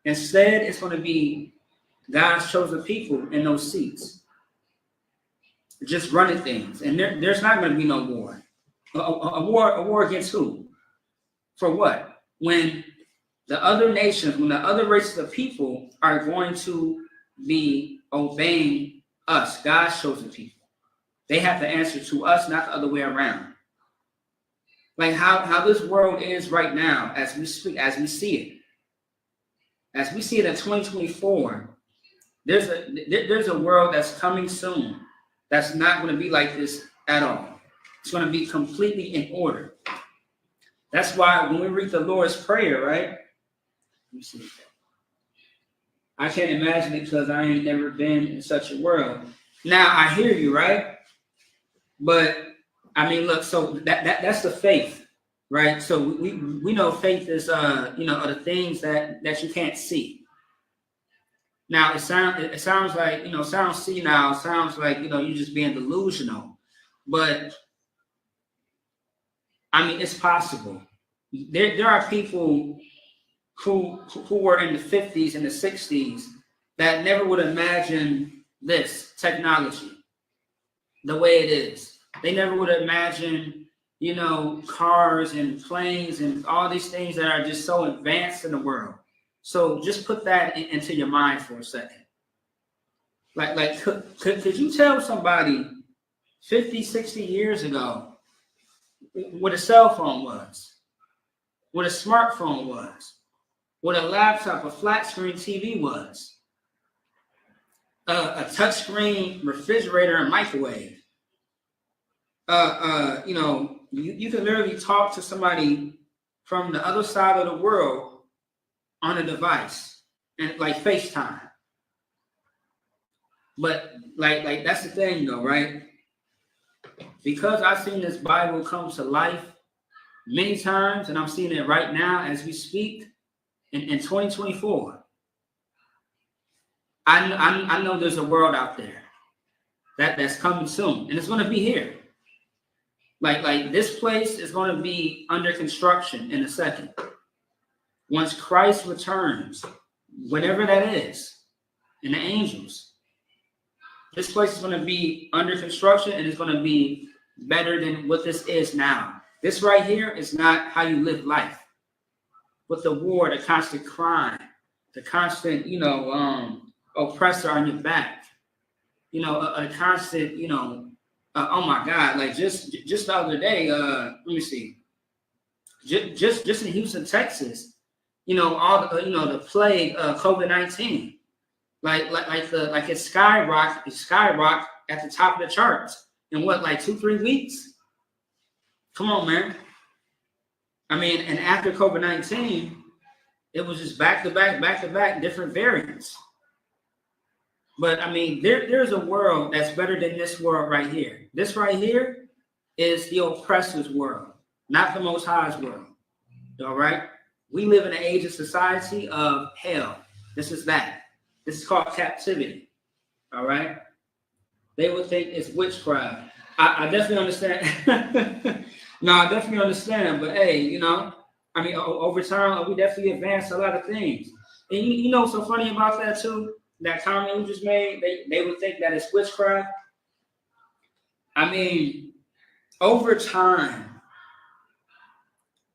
D: Instead, it's going to be God's chosen people in those seats, just running things. And there's not going to be no war. A war against who? For what? When the other nations, when the other races of people are going to be obeying us, God's chosen people. They have to answer to us, not the other way around. Like how this world is right now, as we speak, as we see it. As we see it in 2024, there's a world that's coming soon that's not going to be like this at all. It's going to be completely in order. That's why when we read the Lord's Prayer, right? Let me see. I can't imagine it because I ain't never been in such a world. Now I hear you, right? But I mean, look. So that's the faith, right? So we know faith is are the things that you can't see. Now it sounds like sounds senile. Sounds like you're just being delusional, but I mean it's possible. There are people who were in the 50s and the 60s that never would imagine this technology the way it is. They never would imagine, cars and planes and all these things that are just so advanced in the world. So just put that into your mind for a second. Like could you tell somebody 50, 60 years ago what a cell phone was, what a smartphone was, what a laptop, a flat screen TV was, a touchscreen refrigerator and microwave? You can literally talk to somebody from the other side of the world on a device and like FaceTime. But like that's the thing though, right? Because I've seen this Bible come to life many times, and I'm seeing it right now as we speak in 2024. I know there's a world out there that's coming soon, and it's going to be here. Like this place is going to be under construction in a second. Once Christ returns, whenever that is, and the angels, this place is going to be under construction, and it's going to be better than what this is now. This right here is not how you live life. With the war, the constant crime, the constant, oppressor on your back, a constant, oh my God, like just the other day, let me see, just in Houston, Texas, all the, the plague, COVID-19, like it skyrocket at the top of the charts in what, like 2-3 weeks? Come on, man. I mean, and after COVID-19, it was just back to back, different variants. But I mean, there's a world that's better than this world right here. This right here is the oppressor's world, not the Most High's world. All right? We live in an age of society of hell. This is that. This is called captivity. All right? They would think it's witchcraft. I definitely understand. No, I definitely understand. But hey, you know, I mean, over time, we definitely advanced a lot of things. And you know what's so funny about that too? That comment you just made, they would think that it's witchcraft. I mean, over time,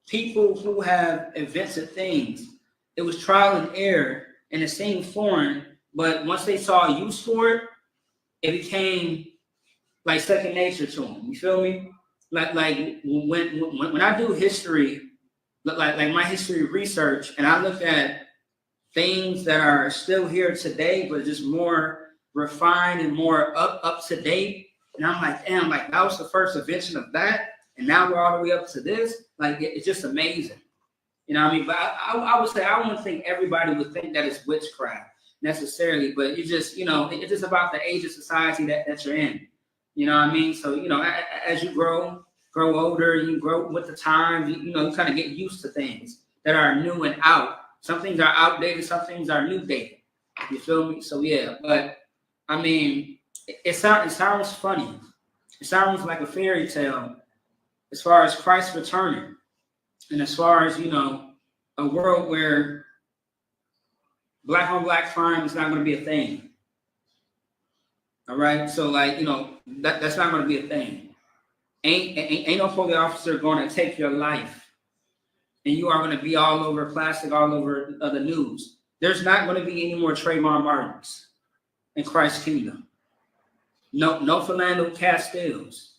D: people who have invented things, it was trial and error, and it seemed foreign, but once they saw a use for it, it became like second nature to them. You feel me? Like when I do history, like my history research, and I look at things that are still here today, but just more refined and more up to date, and I'm like, damn, like that was the first invention of that, and now we're all the way up to this. Like it's just amazing. You know what I mean? But I would say I wouldn't think everybody would think that it's witchcraft necessarily, but you just, you know, it's just about the age of society that you're in. You know what I mean? So, you know, as you grow older, you grow with the time, you know, you kind of get used to things that are new and out. Some things are outdated, some things are new dated. You feel me? So yeah, but I mean, it sounds funny. It sounds like a fairy tale as far as Christ returning. And as far as, you know, a world where black on black crime is not going to be a thing. All right. So like, you know, that's not going to be a thing. Ain't no police officer going to take your life, and you are going to be all over plastic, all over the news. There's not going to be any more Trayvon Martins in Christ's kingdom. No Philando Castiles.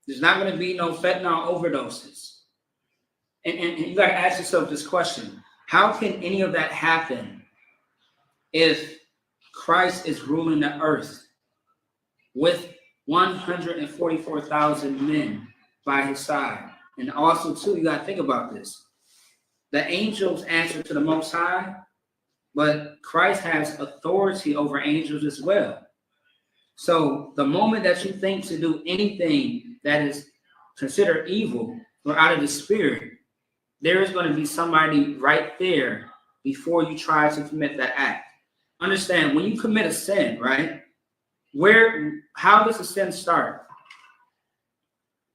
D: There's not going to be no fentanyl overdoses. And you got to ask yourself this question: how can any of that happen if Christ is ruling the earth with 144,000 men by his side? And also, too, you got to think about this. The angels answer to the Most High, but Christ has authority over angels as well. So the moment that you think to do anything that is considered evil or out of the spirit, there is going to be somebody right there before you try to commit that act. Understand, when you commit a sin, right? How does the sin start?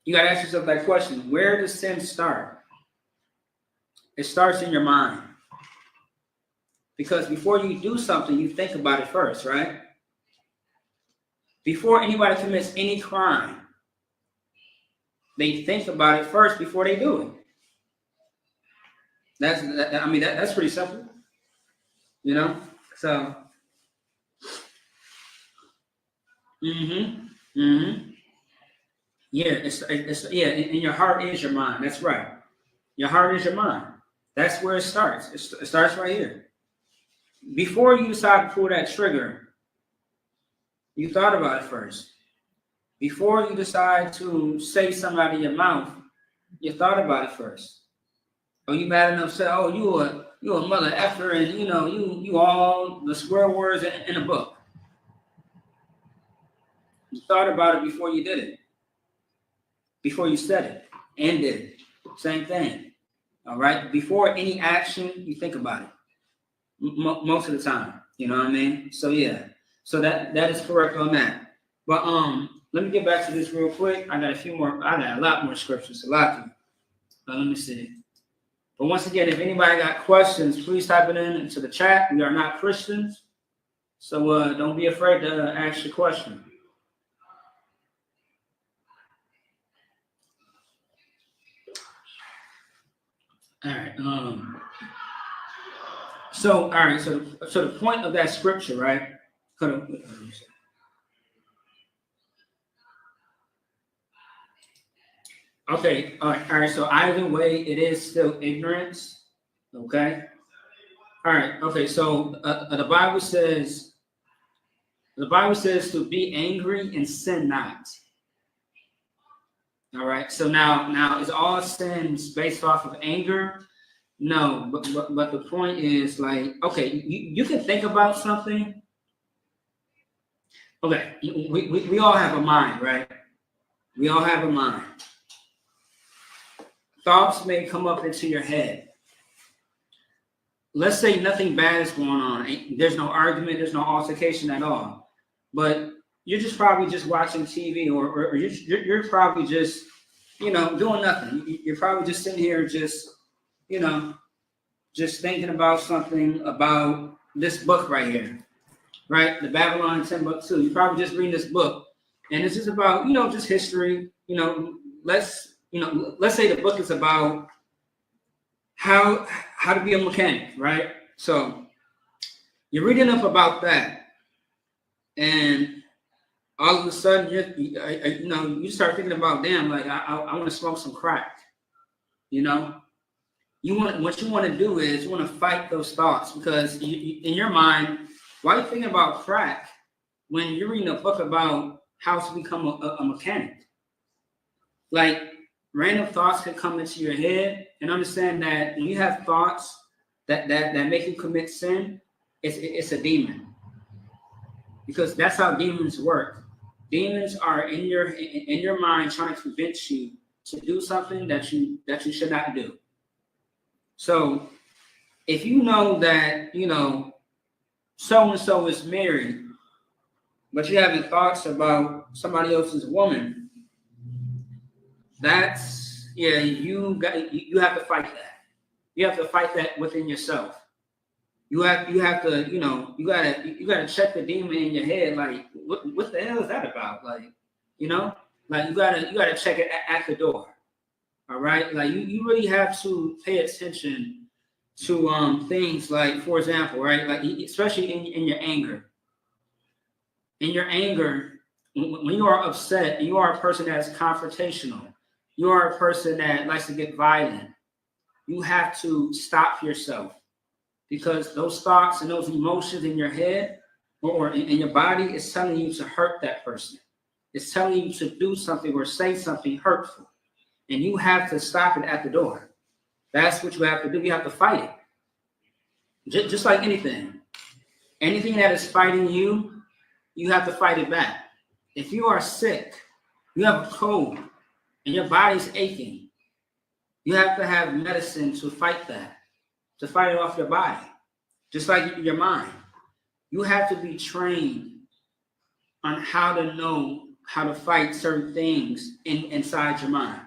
D: You got to ask yourself that question. Where does sin start? It starts in your mind. Because before you do something, you think about it first, right? Before anybody commits any crime, they think about it first before they do it. That's pretty simple, you know. So, yeah, and your heart is your mind. That's right. Your heart is your mind. That's where it starts. It starts right here. Before you decide to pull that trigger, you thought about it first. Before you decide to say something out of your mouth, you thought about it first. Or you mad enough to say, "Oh, you a mother effer," and you know you all the swear words in a book. You thought about it before you did it. Before you said it and did it. Same thing. All right. Before any action, you think about it. Most of the time. You know what I mean? So yeah. So that is correct on that. But let me get back to this real quick. I got a lot more scriptures. But let me see. But once again, if anybody got questions, please type it into the chat. We are not Christians. So don't be afraid to ask your question. All right. So the point of that scripture, right? Okay. All right. So either way, it is still ignorance. Okay. All right. Okay. So the Bible says to be angry and sin not. All right. So now is all sins based off of anger? No, but the point is like, okay, you can think about something. Okay, we all have a mind, right? We all have a mind. Thoughts may come up into your head. Let's say nothing bad is going on. There's no argument, there's no altercation at all. But you're just probably just watching TV, or you're probably just, you know, doing nothing. You're probably just sitting here just, you know, just thinking about something about this book right here, right? The Babylon 10 book 2. You're probably just reading this book, and it's just about, you know, just history. You know, let's say the book is about how to be a mechanic, right? So you're reading up about that, and all of a sudden you start thinking about, damn, like I want to smoke some crack. You know, what you want to do is you want to fight those thoughts, because in your mind, why are you thinking about crack when you're reading a book about how to become a mechanic? Like, random thoughts can come into your head, and understand that when you have thoughts that make you commit sin, it's a demon, because that's how demons work. Demons are in your mind trying to convince you to do something that you should not do. So if you know that, you know, so and so is married, but you're having thoughts about somebody else's woman, that's, yeah, you have to fight that. You have to fight that within yourself. You have to, you know, you gotta check the demon in your head. Like, what the hell is that about? Like, you know, like you gotta check it at the door. All right, like you really have to pay attention to things like, for example, right, like especially in your anger. In your anger, when you are upset, you are a person that is confrontational. You are a person that likes to get violent. You have to stop yourself, because those thoughts and those emotions in your head or in your body is telling you to hurt that person. It's telling you to do something or say something hurtful. And you have to stop it at the door. That's what you have to do. You have to fight it. Just like anything. Anything that is fighting you, you have to fight it back. If you are sick, you have a cold, and your body's aching, you have to have medicine to fight that, to fight it off your body. Just like your mind. You have to be trained on how to know how to fight certain things inside your mind.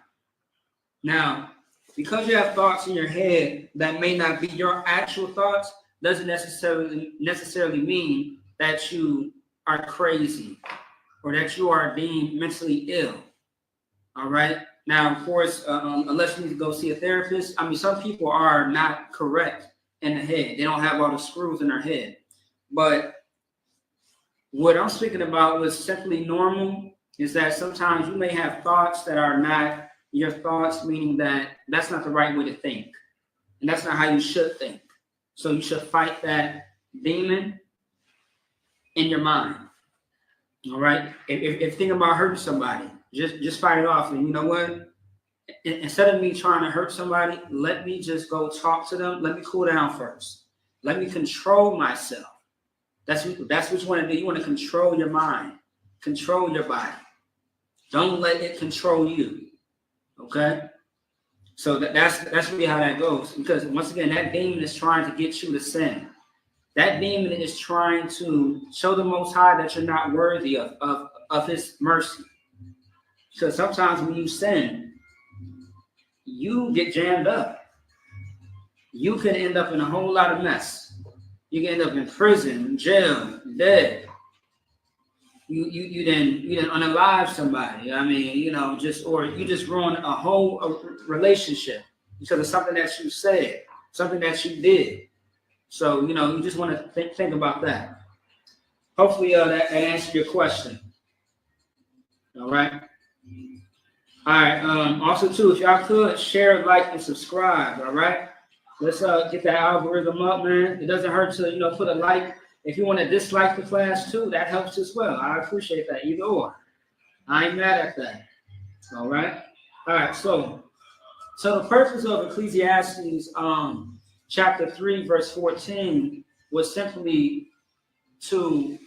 D: Now, because you have thoughts in your head that may not be your actual thoughts, doesn't necessarily mean that you are crazy or that you are deemed mentally ill. All right. Now, of course, unless you need to go see a therapist, I mean, some people are not correct in the head. They don't have all the screws in their head. But what I'm speaking about was simply normal, is that sometimes you may have thoughts that are not your thoughts, meaning that that's not the right way to think. And that's not how you should think. So you should fight that demon in your mind. All right. If thinking about hurting somebody, just fight it off. And you know what? Instead of me trying to hurt somebody, let me just go talk to them. Let me cool down first. Let me control myself. That's what you want to do. You want to control your mind, control your body. Don't let it control you. Okay? So that's really how that goes. Because once again, that demon is trying to get you to sin. That demon is trying to show the Most High that you're not worthy of his mercy. So sometimes when you sin, you get jammed up. You can end up in a whole lot of mess. You can end up in prison, jail, dead. You then unalive somebody. I mean, you know, or you just ruin a whole relationship because of something that you said, something that you did. So, you know, you just want to think about that. Hopefully that answered your question. All right. All right. Also, too, if y'all could share, like, and subscribe. All right. Let's get that algorithm up, man. It doesn't hurt to, you know, put a like. If you want to dislike the class too, that helps as well. I appreciate that. Either or. I ain't mad at that. All right. All right, so the purpose of Ecclesiastes chapter 3, verse 14 was simply to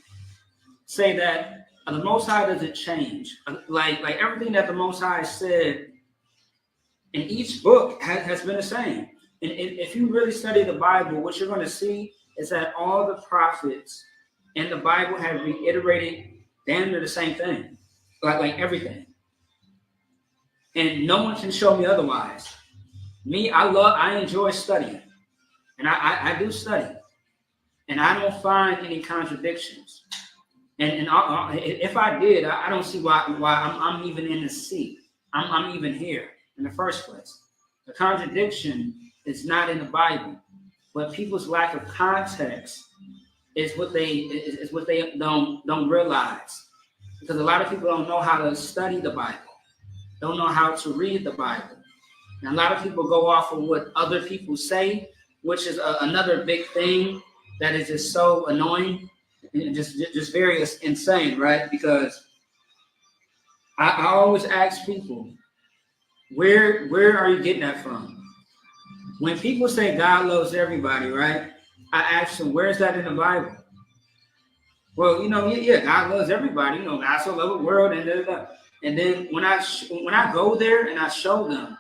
D: say that the Most High doesn't change. Like everything that the Most High said in each book has been the same. And if you really study the Bible, what you're going to see is that all the prophets in the Bible have reiterated damn near the same thing, like everything. And no one can show me otherwise. Me, I enjoy studying, and I do study, and I don't find any contradictions. And if I did, I don't see why I'm even in the seat. I'm even here in the first place. The contradiction is not in the Bible, but people's lack of context is what they don't realize, because a lot of people don't know how to study the Bible, don't know how to read the Bible, and a lot of people go off of what other people say, which is another big thing that is just so annoying and just very insane, right? Because I always ask people, where are you getting that from? When people say God loves everybody, right? I ask them, where's that in the Bible? Well, yeah, God loves everybody. God so loved the world, and and then when I go there and I show them,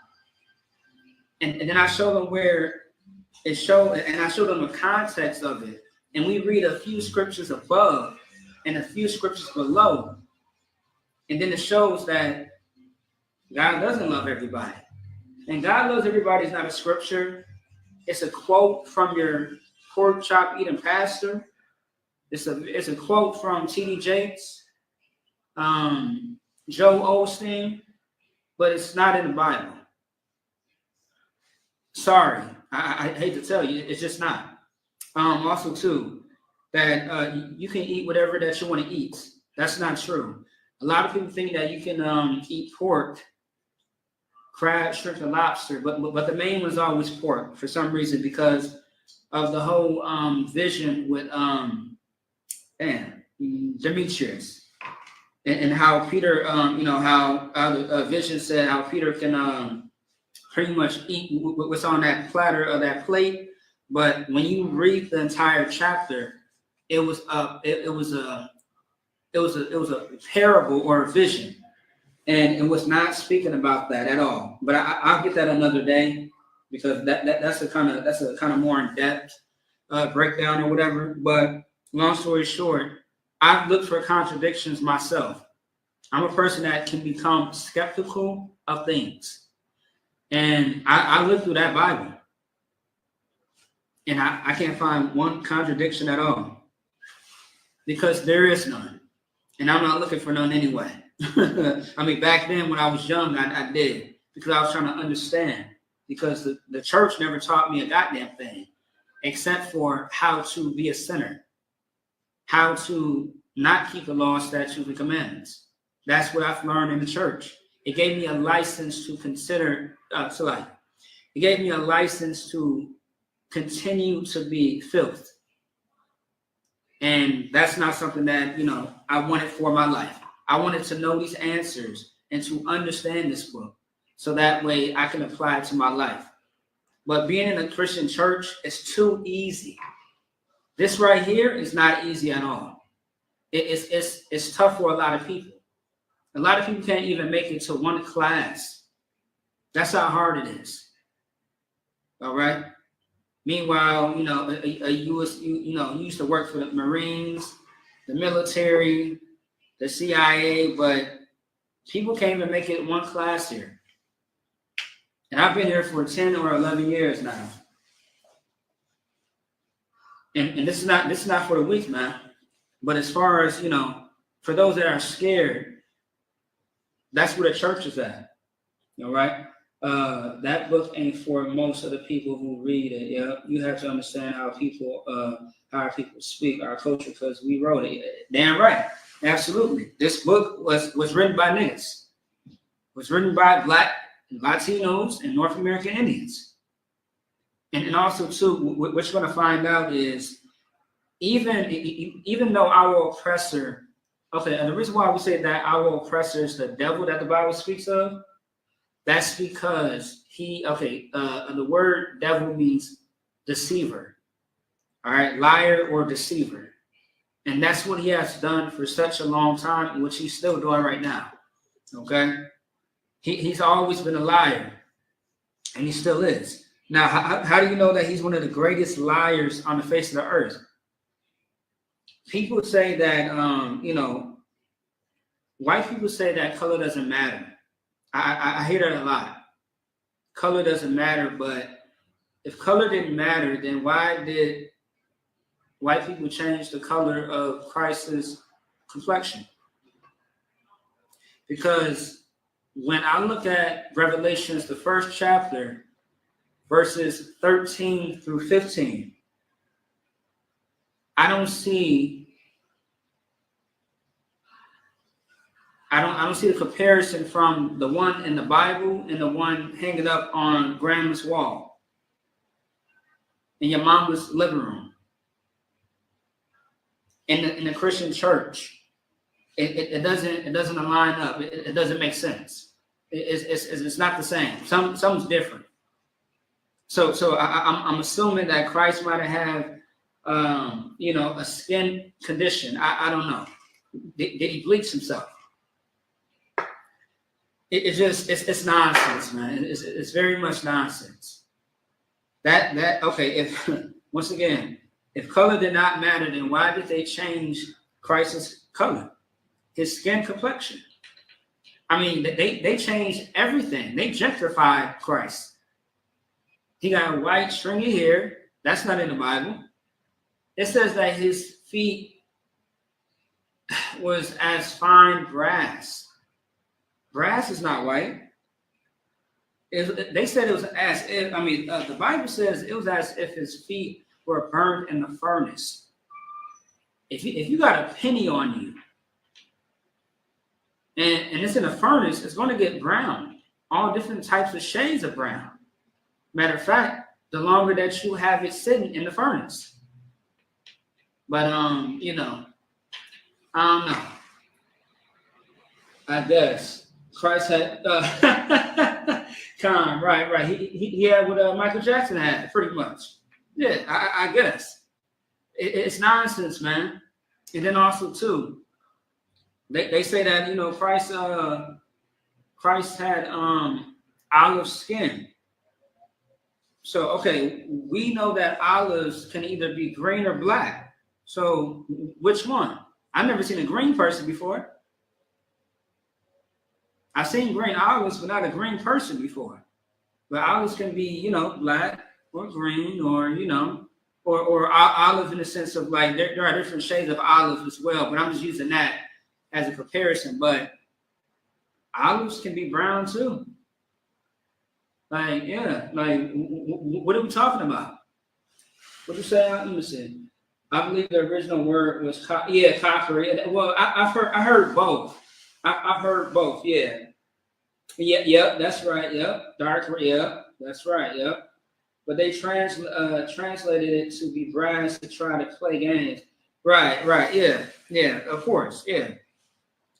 D: and then I show them where it shows, and I show them the context of it, and we read a few scriptures above and a few scriptures below, and then it shows that God doesn't love everybody. And God loves everybody is not a scripture. It's a quote from your pork chop eating pastor. It's a quote from T.D. Jakes, Joe Osteen, but it's not in the Bible. Sorry, I hate to tell you, it's just not. Also, too, that you can eat whatever that you want to eat. That's not true. A lot of people think that you can eat pork, crab, shrimp, and lobster, but the main one's always pork for some reason, because of the whole vision with Demetrius, and how Peter, how the vision said how Peter can pretty much eat what's on that platter of that plate. But when you read the entire chapter, it was a parable or a vision, and it was not speaking about that at all. But I'll get that another day, because that's a kind of more in depth breakdown or whatever. But long story short, I've looked for contradictions myself. I'm a person that can become skeptical of things, and I look through that Bible, and I can't find one contradiction at all, because there is none, and I'm not looking for none anyway. I mean, back then when I was young, I did, because I was trying to understand, because the church never taught me a goddamn thing except for how to be a sinner, how to not keep the law, statutes, and commandments. That's what I've learned in the church. It gave me a license to consider, it gave me a license to continue to be filth. And that's not something that, I wanted for my life. I wanted to know these answers and to understand this book, so that way I can apply it to my life. But being in a Christian church is too easy. This right here is not easy at all. It's tough for a lot of people. A lot of people can't even make it to one class. That's how hard it is. All right. Meanwhile, you used to work for the Marines, the military, the CIA, but people can't even make it one class here. And I've been here for 10 or 11 years now. And this is not for the weak, man. But as far as, for those that are scared, that's where the church is at. All right. That book ain't for most of the people who read it. Yeah, you have to understand how people speak, our culture, because we wrote it. Damn right. Absolutely. This book was written by niggas. It was written by Black, Latinos, and North American Indians. And also, too, what you're going to find out is even though our oppressor, and the reason why we say that our oppressor is the devil that the Bible speaks of, That's because the word devil means deceiver. All right, liar or deceiver. And that's what he has done for such a long time, which he's still doing right now. Okay? He's always been a liar, and he still is. Now, how do you know that he's one of the greatest liars on the face of the earth? People say that, white people say that color doesn't matter. I hear that a lot. Color doesn't matter, but if color didn't matter, then why did white people change the color of Christ's complexion? Because when I look at Revelations, the first chapter, verses 13 through 15, I don't see the comparison from the one in the Bible and the one hanging up on grandma's wall in your mama's living room in the Christian church. It doesn't align up. It doesn't make sense. It's not the same. Something's different. So I'm assuming that Christ might have a skin condition. I don't know. Did he bleach himself? It's nonsense, man. It's very much nonsense. If once again, if color did not matter, then why did they change Christ's color, his skin complexion? I mean, they changed everything. They gentrified Christ. He got white stringy hair. That's not in the Bible. It says that his feet was as fine brass. Brass is not white. They said it was as if, the Bible says it was as if his feet were burned in the furnace. If you got a penny on you and it's in a furnace, it's going to get brown. All different types of shades of brown. Matter of fact, the longer that you have it sitting in the furnace. But I don't know. I guess Christ had right. He had what Michael Jackson had, pretty much. Yeah, I guess. It's nonsense, man. And then also too, they say that Christ had olive skin. So okay, we know that olives can either be green or black. So which one? I've never seen a green person before. I've seen green olives, but not a green person before. But olives can be, black or green, or or olive in the sense of like there are different shades of olive as well. But I'm just using that as a comparison. But olives can be brown too. What are we talking about? What you say? Let me see. I believe the original word was coppery. Well, I heard both. I've heard both. Yeah. Yep, that's right. Yep, dark. Yep, that's right. Yep. But they translated it to be brass to try to play games. Right. Yeah. Of course. Yeah.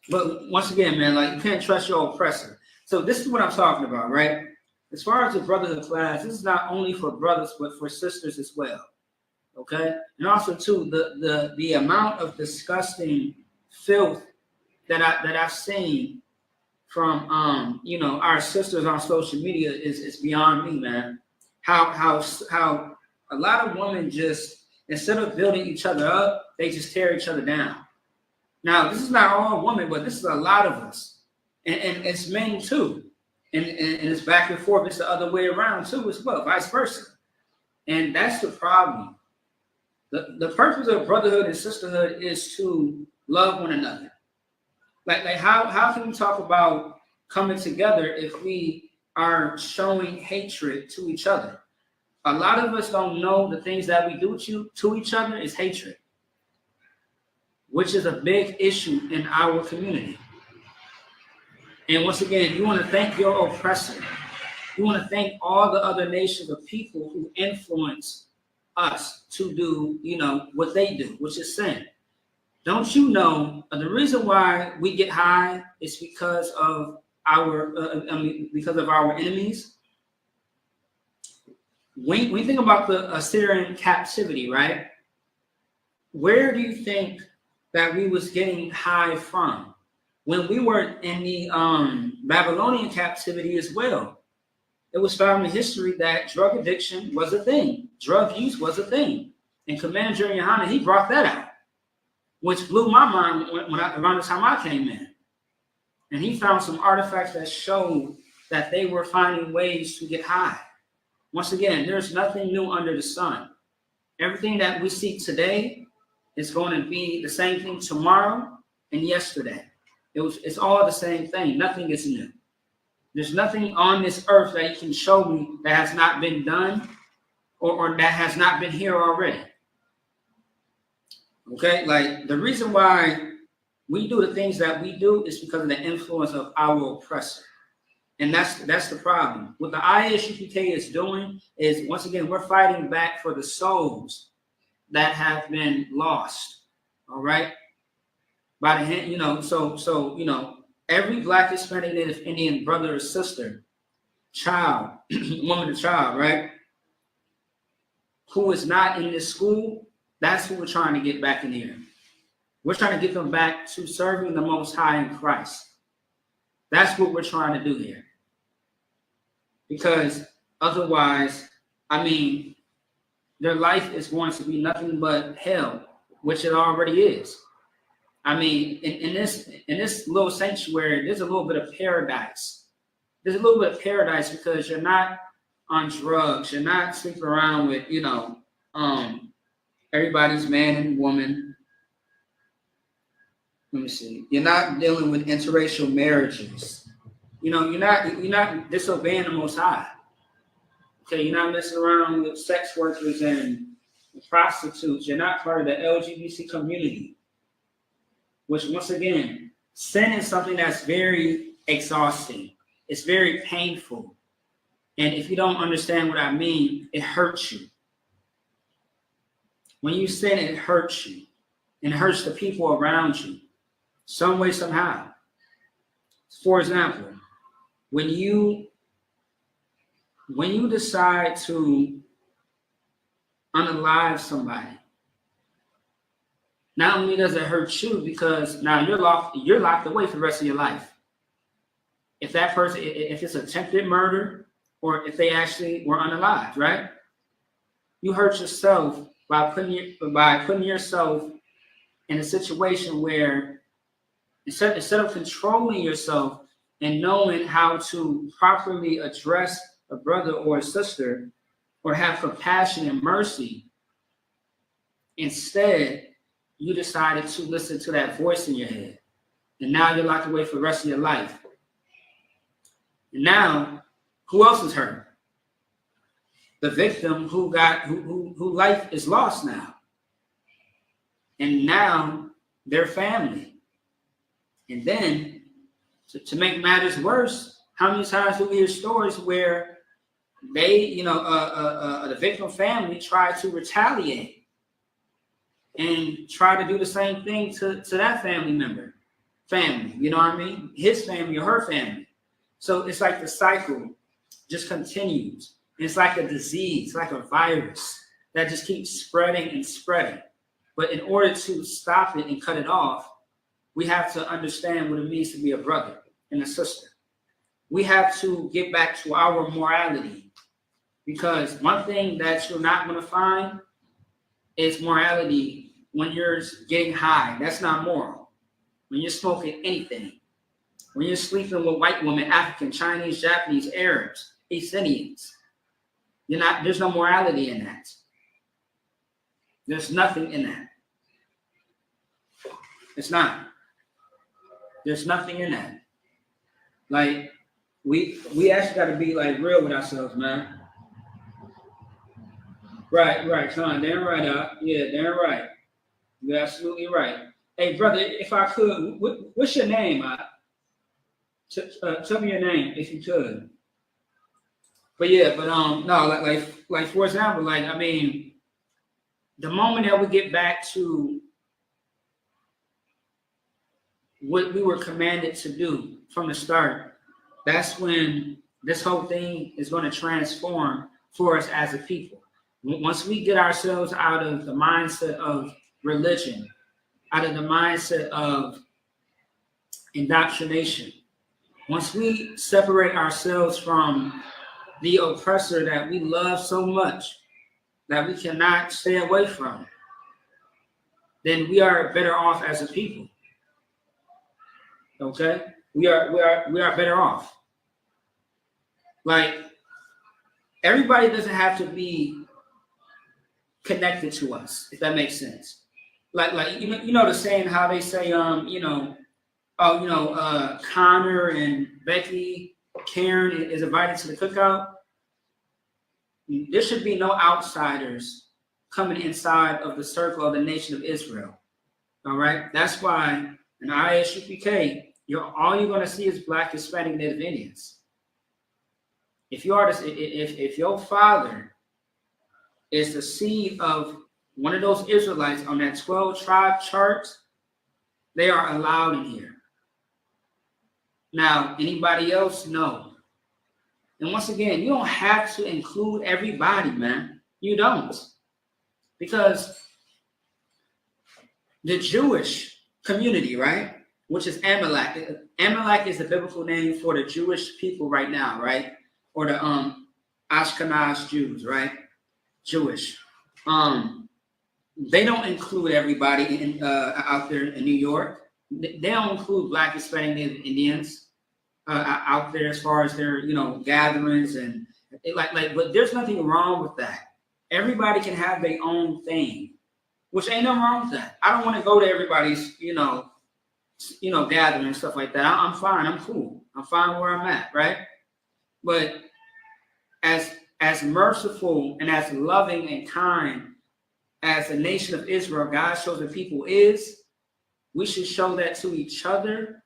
D: But once again, man, like you can't trust your oppressor. So this is what I'm talking about, right? As far as the brotherhood class, this is not only for brothers but for sisters as well. Okay, and also too the amount of disgusting filth that I've seen from our sisters on social media is beyond me, man. How a lot of women just, instead of building each other up, they just tear each other down. Now this is not all women, but this is a lot of us, and it's men too, and it's back and forth. It's the other way around too as well, vice versa, and that's the problem. The purpose of brotherhood and sisterhood is to love one another. Like how can we talk about coming together if we are showing hatred to each other? A lot of us don't know the things that we do to each other is hatred, which is a big issue in our community. And once again, you want to thank your oppressor. You want to thank all the other nations of people who influence us to do, what they do, which is sin. Don't you know the reason why we get high is because of because of our enemies. When we think about the Assyrian captivity, right? Where do you think that we was getting high from? When we were in the Babylonian captivity as well. It was found in history that drug addiction was a thing. Drug use was a thing. And Commander General Yohana, he brought that out, which blew my mind around the time I came in. And he found some artifacts that showed that they were finding ways to get high. Once again, there's nothing new under the sun. Everything that we see today is going to be the same thing tomorrow and yesterday. It's all the same thing. Nothing is new. There's nothing on this earth that you can show me that has not been done or that has not been here already. Okay, like the reason why we do the things that we do is because of the influence of our oppressor. And that's the problem. What the ISUPK is doing is, once again, we're fighting back for the souls that have been lost. All right. By the hand, so every Black, Hispanic, Native Indian brother or sister, child, woman or child, right, who is not in this school, that's who we're trying to get back in here. We're trying to get them back to serving the Most High in Christ. That's what we're trying to do here. Because otherwise, their life is going to be nothing but hell, which it already is. In this little sanctuary, there's a little bit of paradise. There's a little bit of paradise because you're not on drugs. You're not sleeping around with, everybody's man and woman. Let me see. You're not dealing with interracial marriages. You're not disobeying the Most High. Okay, you're not messing around with sex workers and prostitutes. You're not part of the LGBT community. Which, once again, sin is something that's very exhausting. It's very painful. And if you don't understand what I mean, it hurts you. When you sin, it hurts you. And it hurts the people around you. Some way, somehow. For example, when you decide to unalive somebody, not only does it hurt you because now you're locked away for the rest of your life. If that person, if it's attempted murder or if they actually were unalived, right? You hurt yourself by putting yourself in a situation where instead of controlling yourself and knowing how to properly address a brother or a sister or have compassion and mercy, instead, you decided to listen to that voice in your head. And now you're locked away for the rest of your life. And now, who else is hurt? The victim who life is lost now. And now their family. And then, to make matters worse, how many times do we hear stories where they, the victim family tried to retaliate and try to do the same thing to that family, you know what I mean? His family or her family. So it's like the cycle just continues. It's like a disease, like a virus that just keeps spreading and spreading. But in order to stop it and cut it off, we have to understand what it means to be a brother and a sister. We have to get back to our morality, because one thing that you're not going to find is morality when you're getting high. That's not moral. When you're smoking anything, when you're sleeping with white women, African, Chinese, Japanese, Arabs, East Indians, there's no morality in that. There's nothing in that. It's not. There's nothing in that. Like, we actually got to be like real with ourselves, man. Right, come on, damn right, yeah, damn right. You're absolutely right. Hey, brother, if I could, what's your name? Tell me your name if you could. No, like for example, the moment that we get back to what we were commanded to do from the start, that's when this whole thing is going to transform for us as a people. Once we get ourselves out of the mindset of religion, out of the mindset of indoctrination, once we separate ourselves from the oppressor that we love so much that we cannot stay away from, then we are better off as a people. Okay? We are better off. Like, everybody doesn't have to be connected to us, if that makes sense. Like you know the saying how they say Connor and Becky, Karen is invited to the cookout. There should be no outsiders coming inside of the circle of the nation of Israel. All right, that's why in ISUPK, all you're going to see is Black, Hispanic, Native Indians. If you are if your father is the seed of one of those Israelites on that 12 tribe chart, they are allowed in here. Now, anybody else? No. And once again, you don't have to include everybody, man. You don't. Because the Jewish community, right, which is Amalek. Amalek is the biblical name for the Jewish people right now, right? Or the Ashkenaz Jews, right? Jewish. They don't include everybody out there in New York. They don't include Black, Hispanic, Native Indians out there as far as their gatherings and but there's nothing wrong with that. Everybody can have their own thing, which ain't nothing wrong with that. I don't want to go to everybody's gathering and stuff like that. I'm fine. I'm cool. I'm fine where I'm at, right? But as merciful and as loving and kind as the nation of Israel, God's chosen people is, we should show that to each other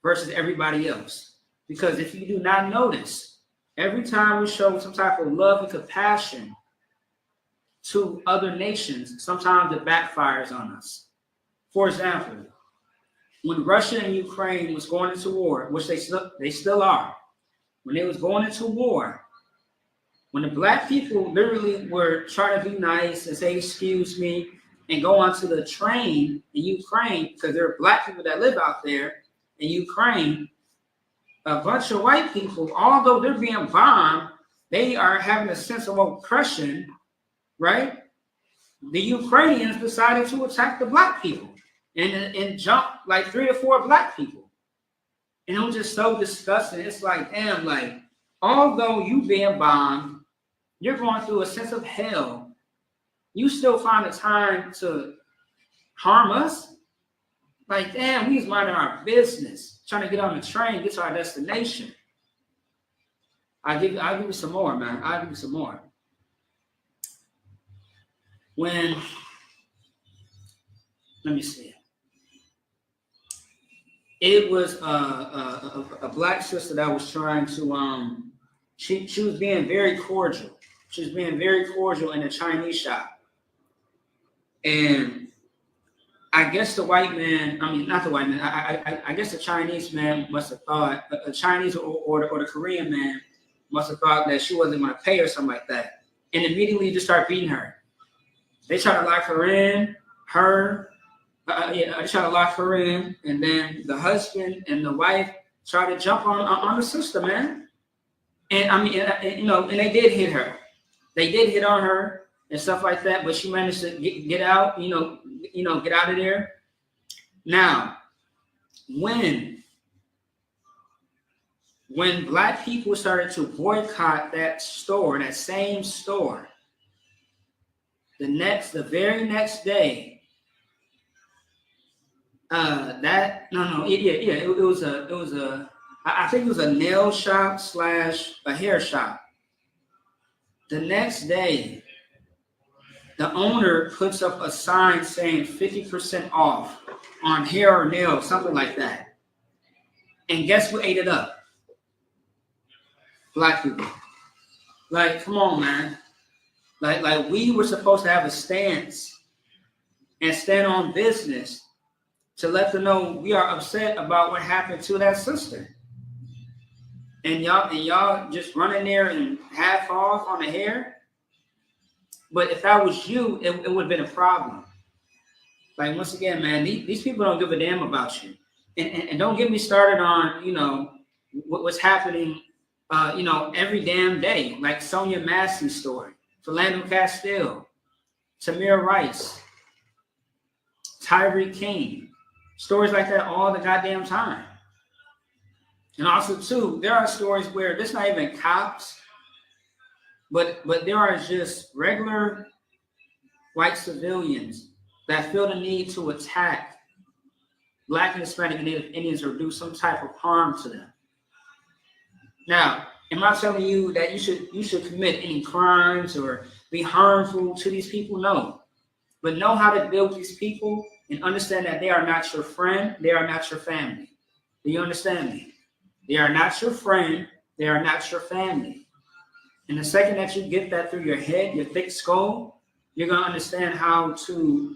D: versus everybody else. Because if you do not notice, every time we show some type of love and compassion to other nations, sometimes it backfires on us. For example, when Russia and Ukraine was going into war, which they still are, when they was going into war, when the Black people literally were trying to be nice and say, excuse me, and go onto the train in Ukraine, because there are Black people that live out there in Ukraine, a bunch of white people, although they're being bombed, they are having a sense of oppression, right? The Ukrainians decided to attack the Black people and jump like 3 or 4 Black people. And it was just so disgusting. It's like, damn, like, although you being bombed, you're going through a sense of hell, you still find the time to harm us? Like, damn, we was minding our business, trying to get on the train, get to our destination. I'll give you some more, man. I'll give you some more. Let me see. It was a Black sister that was trying to, she was being very cordial. She was being very cordial in a Chinese shop. And I guess the white man, not the white man, I guess the Chinese man must have thought, a Chinese or the Korean man must have thought that she wasn't going to pay or something like that. And immediately just start beating her. They try to lock her in, they try to lock her in, and then the husband and the wife try to jump on the sister, man. And and they did hit her. They did hit on her and stuff like that, but she managed to get out, get out of there. Now, when Black people started to boycott that store, that same store, the very next day, it was I think it was a nail shop / a hair shop. The next day, the owner puts up a sign saying 50% off on hair or nails, something like that. And guess who ate it up? Black people. Like, come on, man. Like we were supposed to have a stance and stand on business to let them know we are upset about what happened to that sister. and y'all just running there and half off on the hair. But if that was you, it would have been a problem. Like, once again, man, these people don't give a damn about you. And don't get me started on, what's happening, every damn day. Like Sonia Massey's story, Philando Castile, Tamir Rice, Tyree King. Stories like that all the goddamn time. And also, too, there are stories where there's not even cops, but there are just regular white civilians that feel the need to attack Black and Hispanic and Native Indians or do some type of harm to them. Now, am I telling you that you should commit any crimes or be harmful to these people? No. But know how to deal with these people and understand that they are not your friend, they are not your family. Do you understand me? They are not your friend, they are not your family. And the second that you get that through your head, your thick skull, you're going to understand how to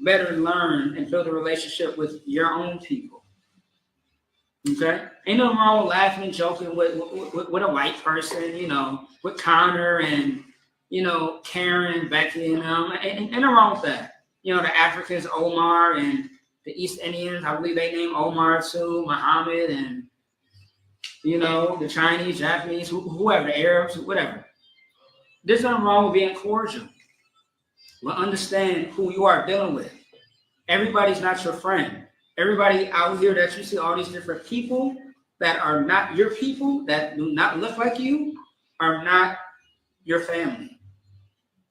D: better learn and build a relationship with your own people. Okay? Ain't nothing wrong with laughing and joking with a white person, with Connor and, Karen, Becky, and ain't nothing wrong with that. The Africans, Omar, and the East Indians, I believe they named Omar too, Muhammad, and, the Chinese, Japanese, whoever, the Arabs, whatever. There's nothing wrong with being cordial. But understand who you are dealing with. Everybody's not your friend. Everybody out here that you see, all these different people that are not your people, that do not look like you, are not your family.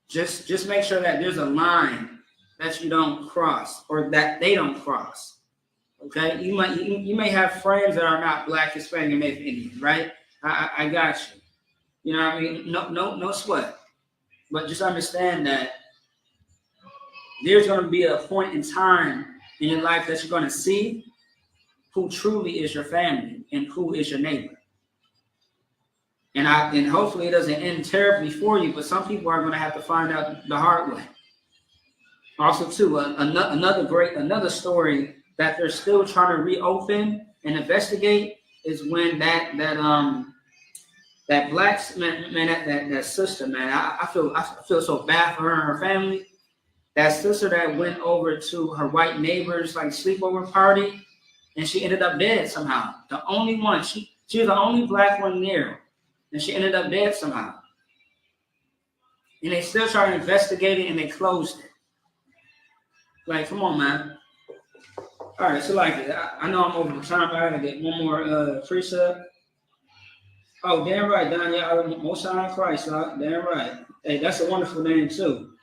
D: Just make sure that there's a line that you don't cross, or that they don't cross. Okay? You may have friends that are not Black, Hispanic, and Native Indian, right? I got you. You know what I mean? No sweat. But just understand that there's going to be a point in time in your life that you're going to see who truly is your family and who is your neighbor. And hopefully it doesn't end terribly for you, but some people are going to have to find out the hard way. Also, too, another story that they're still trying to reopen and investigate is when that Black man, that sister, man, I feel so bad for her and her family. That sister that went over to her white neighbor's sleepover party, and she ended up dead somehow. The only one, she was the only Black one there, and she ended up dead somehow. And they still try to investigate it, and they closed it. Come on, man. All right, so I know I'm over the time. I gotta get one more precept. Oh, damn right, Daniel. Most High in Christ. Damn right. Hey, that's a wonderful name too.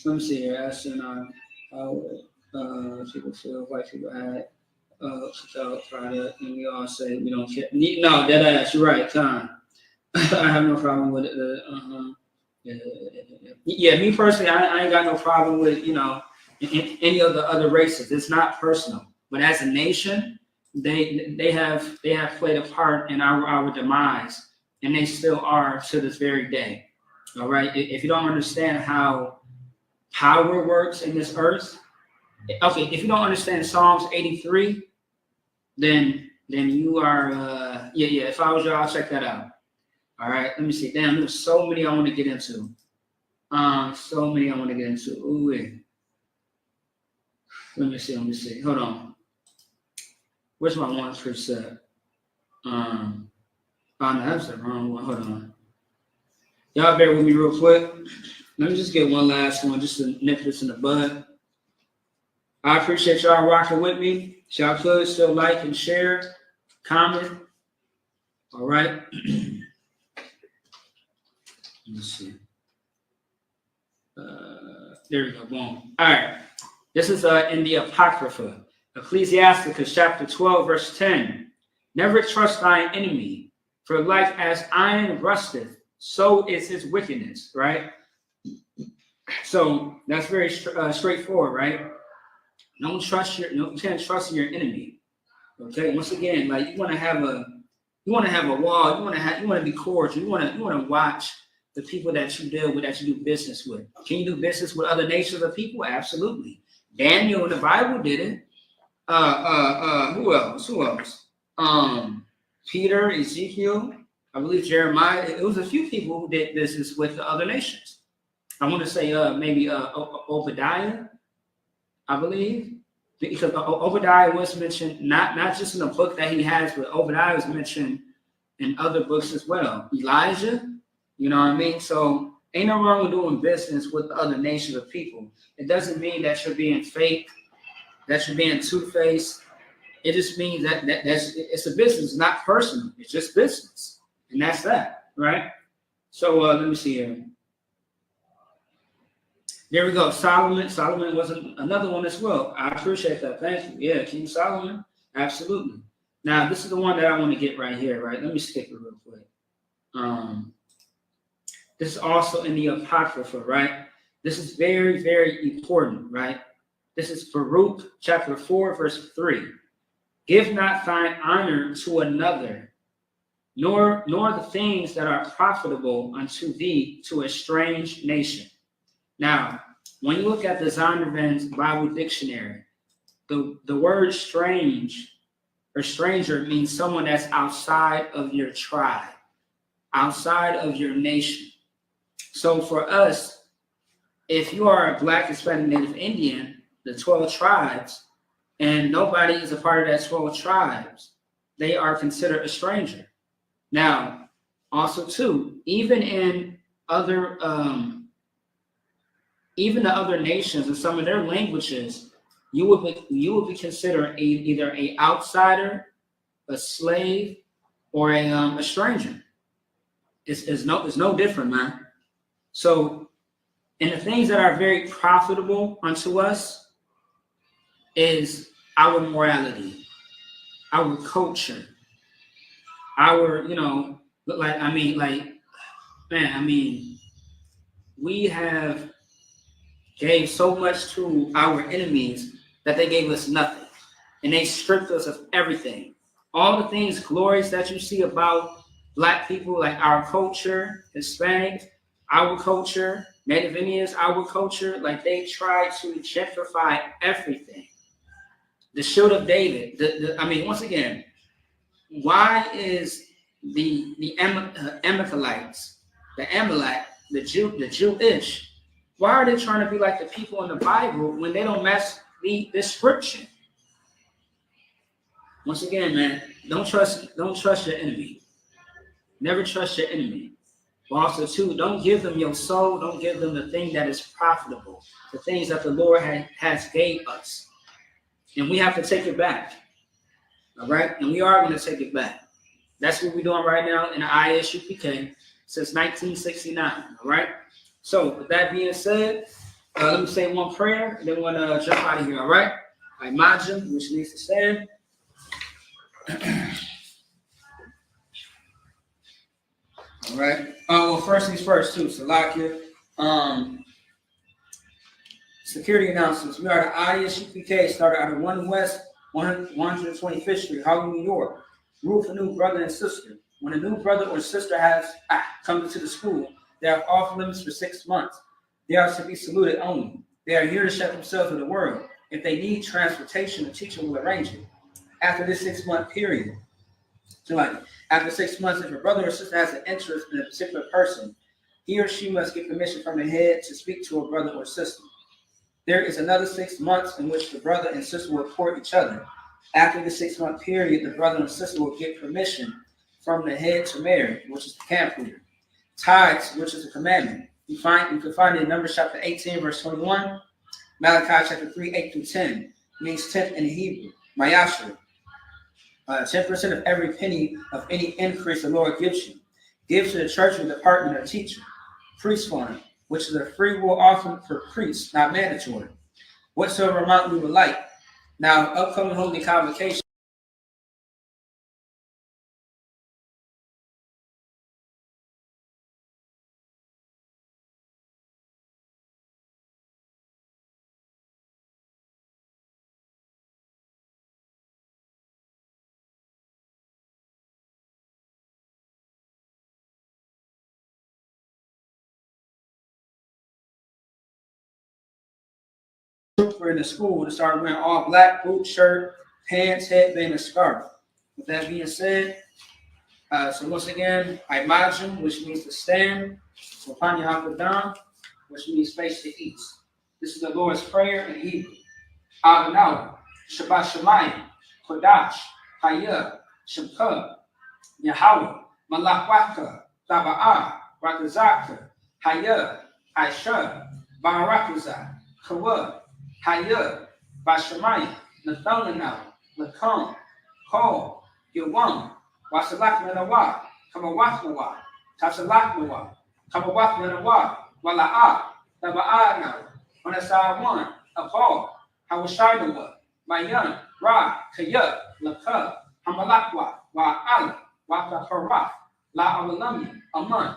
D: Let me see here. Asking people feel white people had product, and we all say we don't care. No, that ass. You're right, Con. I have no problem with it. Yeah, me personally, I ain't got no problem with any of the other races. It's not personal, but as a nation, they have played a part in our demise, and they still are to this very day. All right, if you don't understand how power works in this earth, okay, if you don't understand Psalms 83, then you are yeah. If I was you, I'll check that out. All right, let me see. Damn, there's so many I want to get into. Ooh, wait. Let me see. Hold on. Where's my one precept? Oh no, that's the wrong one. Hold on. Y'all bear with me real quick. Let me just get one last one, just to nip this in the bud. I appreciate y'all rocking with me. Y'all could still like and share, comment. All right. Let's see. There we go. Boom. All right. This is in the Apocrypha, Ecclesiasticus chapter 12, verse 10. Never trust thine enemy, for like as iron rusteth, so is his wickedness. Right. So that's very straightforward, right? You can't trust your enemy. Okay. Once again, you want to have a wall. You want to be cordial. You want to watch the people that you deal with, that you do business with. Can you do business with other nations of people? Absolutely. Daniel in the Bible did it. Who else? Peter, Ezekiel, I believe Jeremiah. It was a few people who did business with the other nations. I want to say maybe Obadiah, I believe, because Obadiah was mentioned not just in the book that he has, but Obadiah was mentioned in other books as well. Elijah, you know what I mean? So ain't no wrong with doing business with the other nations of people. It doesn't mean that you're being fake, that you're being two-faced. It just means that it's a business, not personal. It's just business, and that's that, right? So let me see here. There we go. Solomon. Solomon was another one as well. I appreciate that. Thank you. Yeah, King Solomon. Absolutely. Now, this is the one that I want to get right here, right? Let me skip it real quick. This is also in the Apocrypha, right? This is very, very important, right? This is Baruch chapter 4, verse 3. Give not thine honor to another, nor the things that are profitable unto thee to a strange nation. Now, when you look at the Zondervan's Bible Dictionary, the word strange or stranger means someone that's outside of your tribe, outside of your nation. So for us, if you are a Black, Hispanic, Native Indian, the 12 tribes, and nobody is a part of that 12 tribes, they are considered a stranger. Now, also too, even in other even the other nations and some of their languages, you would be considered either an outsider, a slave, or a stranger. It's no different, man. So, and the things that are very profitable unto us is our morality, our culture, our, we have gave so much to our enemies that they gave us nothing, and they stripped us of everything. All the things, glories that you see about Black people, like our culture, Hispanics, our culture, Native Indians, our culture, like they tried to gentrify everything. The Shield of David. Once again, why is the Amalekites, the Amalek, the Jewish? Why are they trying to be like the people in the Bible when they don't match the description? Once again, man, don't trust your enemy. Never trust your enemy. But also, too, don't give them your soul. Don't give them the thing that is profitable, the things that the Lord has gave us. And we have to take it back. All right? And we are going to take it back. That's what we're doing right now in the ISUPK since 1969. All right? So, with that being said, let me say one prayer, and then we're going to jump out of here. All right? Imagine, which needs to stand. All right. Well, first things first, too. Salakia. Security announcements. We are the ISUPK, started out of 1 West 125th Street, Harlem, New York. Rule for new brother and sister. When a new brother or sister has come to the school, they are off limits for 6 months. They are to be saluted only. They are here to shut themselves with the world. If they need transportation, the teacher will arrange it. After this 6-month period, after 6 months, if a brother or sister has an interest in a particular person, he or she must get permission from the head to speak to a brother or sister. There is another 6 months in which the brother and sister will court each other. After the 6-month period, the brother and sister will get permission from the head to marry, which is the camp leader. Tithes, which is a commandment. You can find it in Numbers chapter 18, verse 21. Malachi chapter 3, 8 through 10. Means tenth in Hebrew. Mayasher. 10% of every penny of any increase the Lord gives you. Give to the church or department or teacher. Priest fund, which is a free will offering for priests, not mandatory. Whatsoever amount we would like. Now, upcoming holy convocation. In the school to start wearing all black, boot, shirt, pants, headband, and scarf. With that being said, So once again, Imagine, which means to stand. Wapanya Hakadam, which means face the east. This is the Lord's Prayer in Hebrew. Aganawa, Shabbat Shemayim, Kodash, Hayah, Shemka, Yahweh, Malakwaka, Taba'ah, Rakazaka, Hayah, Aisha, Barakazah, Kawa, Hayah, Bashamayim, Nathananaw, Lakam, Kol, Yawam, Wasalakmanawa, Kamawaknawa, Tasalaknawa, Kamawaknanawa, Wala'ah, Taba'ah, Manasawan, Akal, Hawashadawa, Mayan, Ra, Kaya, Laka, Hamalakwa, Wa'ala, Waka Haraf, La Amalami, Aman.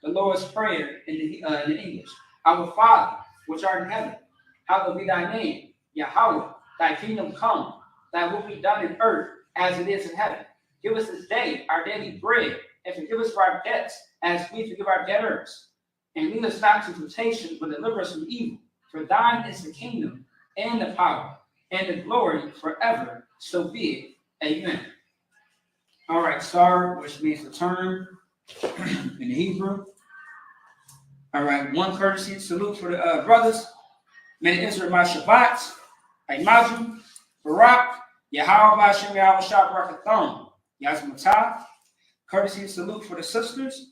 D: The Lord's Prayer in the English. Our Father, which art in heaven, hallowed be thy name, Yahweh, thy kingdom come, thy will be done in earth as it is in heaven. Give us this day our daily bread, and forgive us for our debts as we forgive our debtors. And lead us not to temptation, but deliver us from evil. For thine is the kingdom, and the power, and the glory forever. So be it. Amen. All right, Sar, which means to turn in Hebrew. All right, one courtesy salute for the brothers. May the Israel my Shabbat, Imagine, Barak, Yahweh Bashem Yahweh Shah Barakathon, Yazmatah. Courtesy salute for the sisters.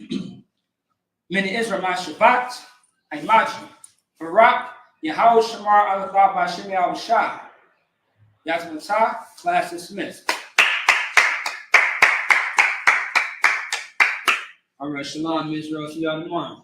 D: May the Israel my Shabbat, Imagine, Barak, Yahweh Shamar Allah Bashem Yahweh Shah. Yazmatah, class dismissed. All right, Shalom, Israel. See y'all tomorrow.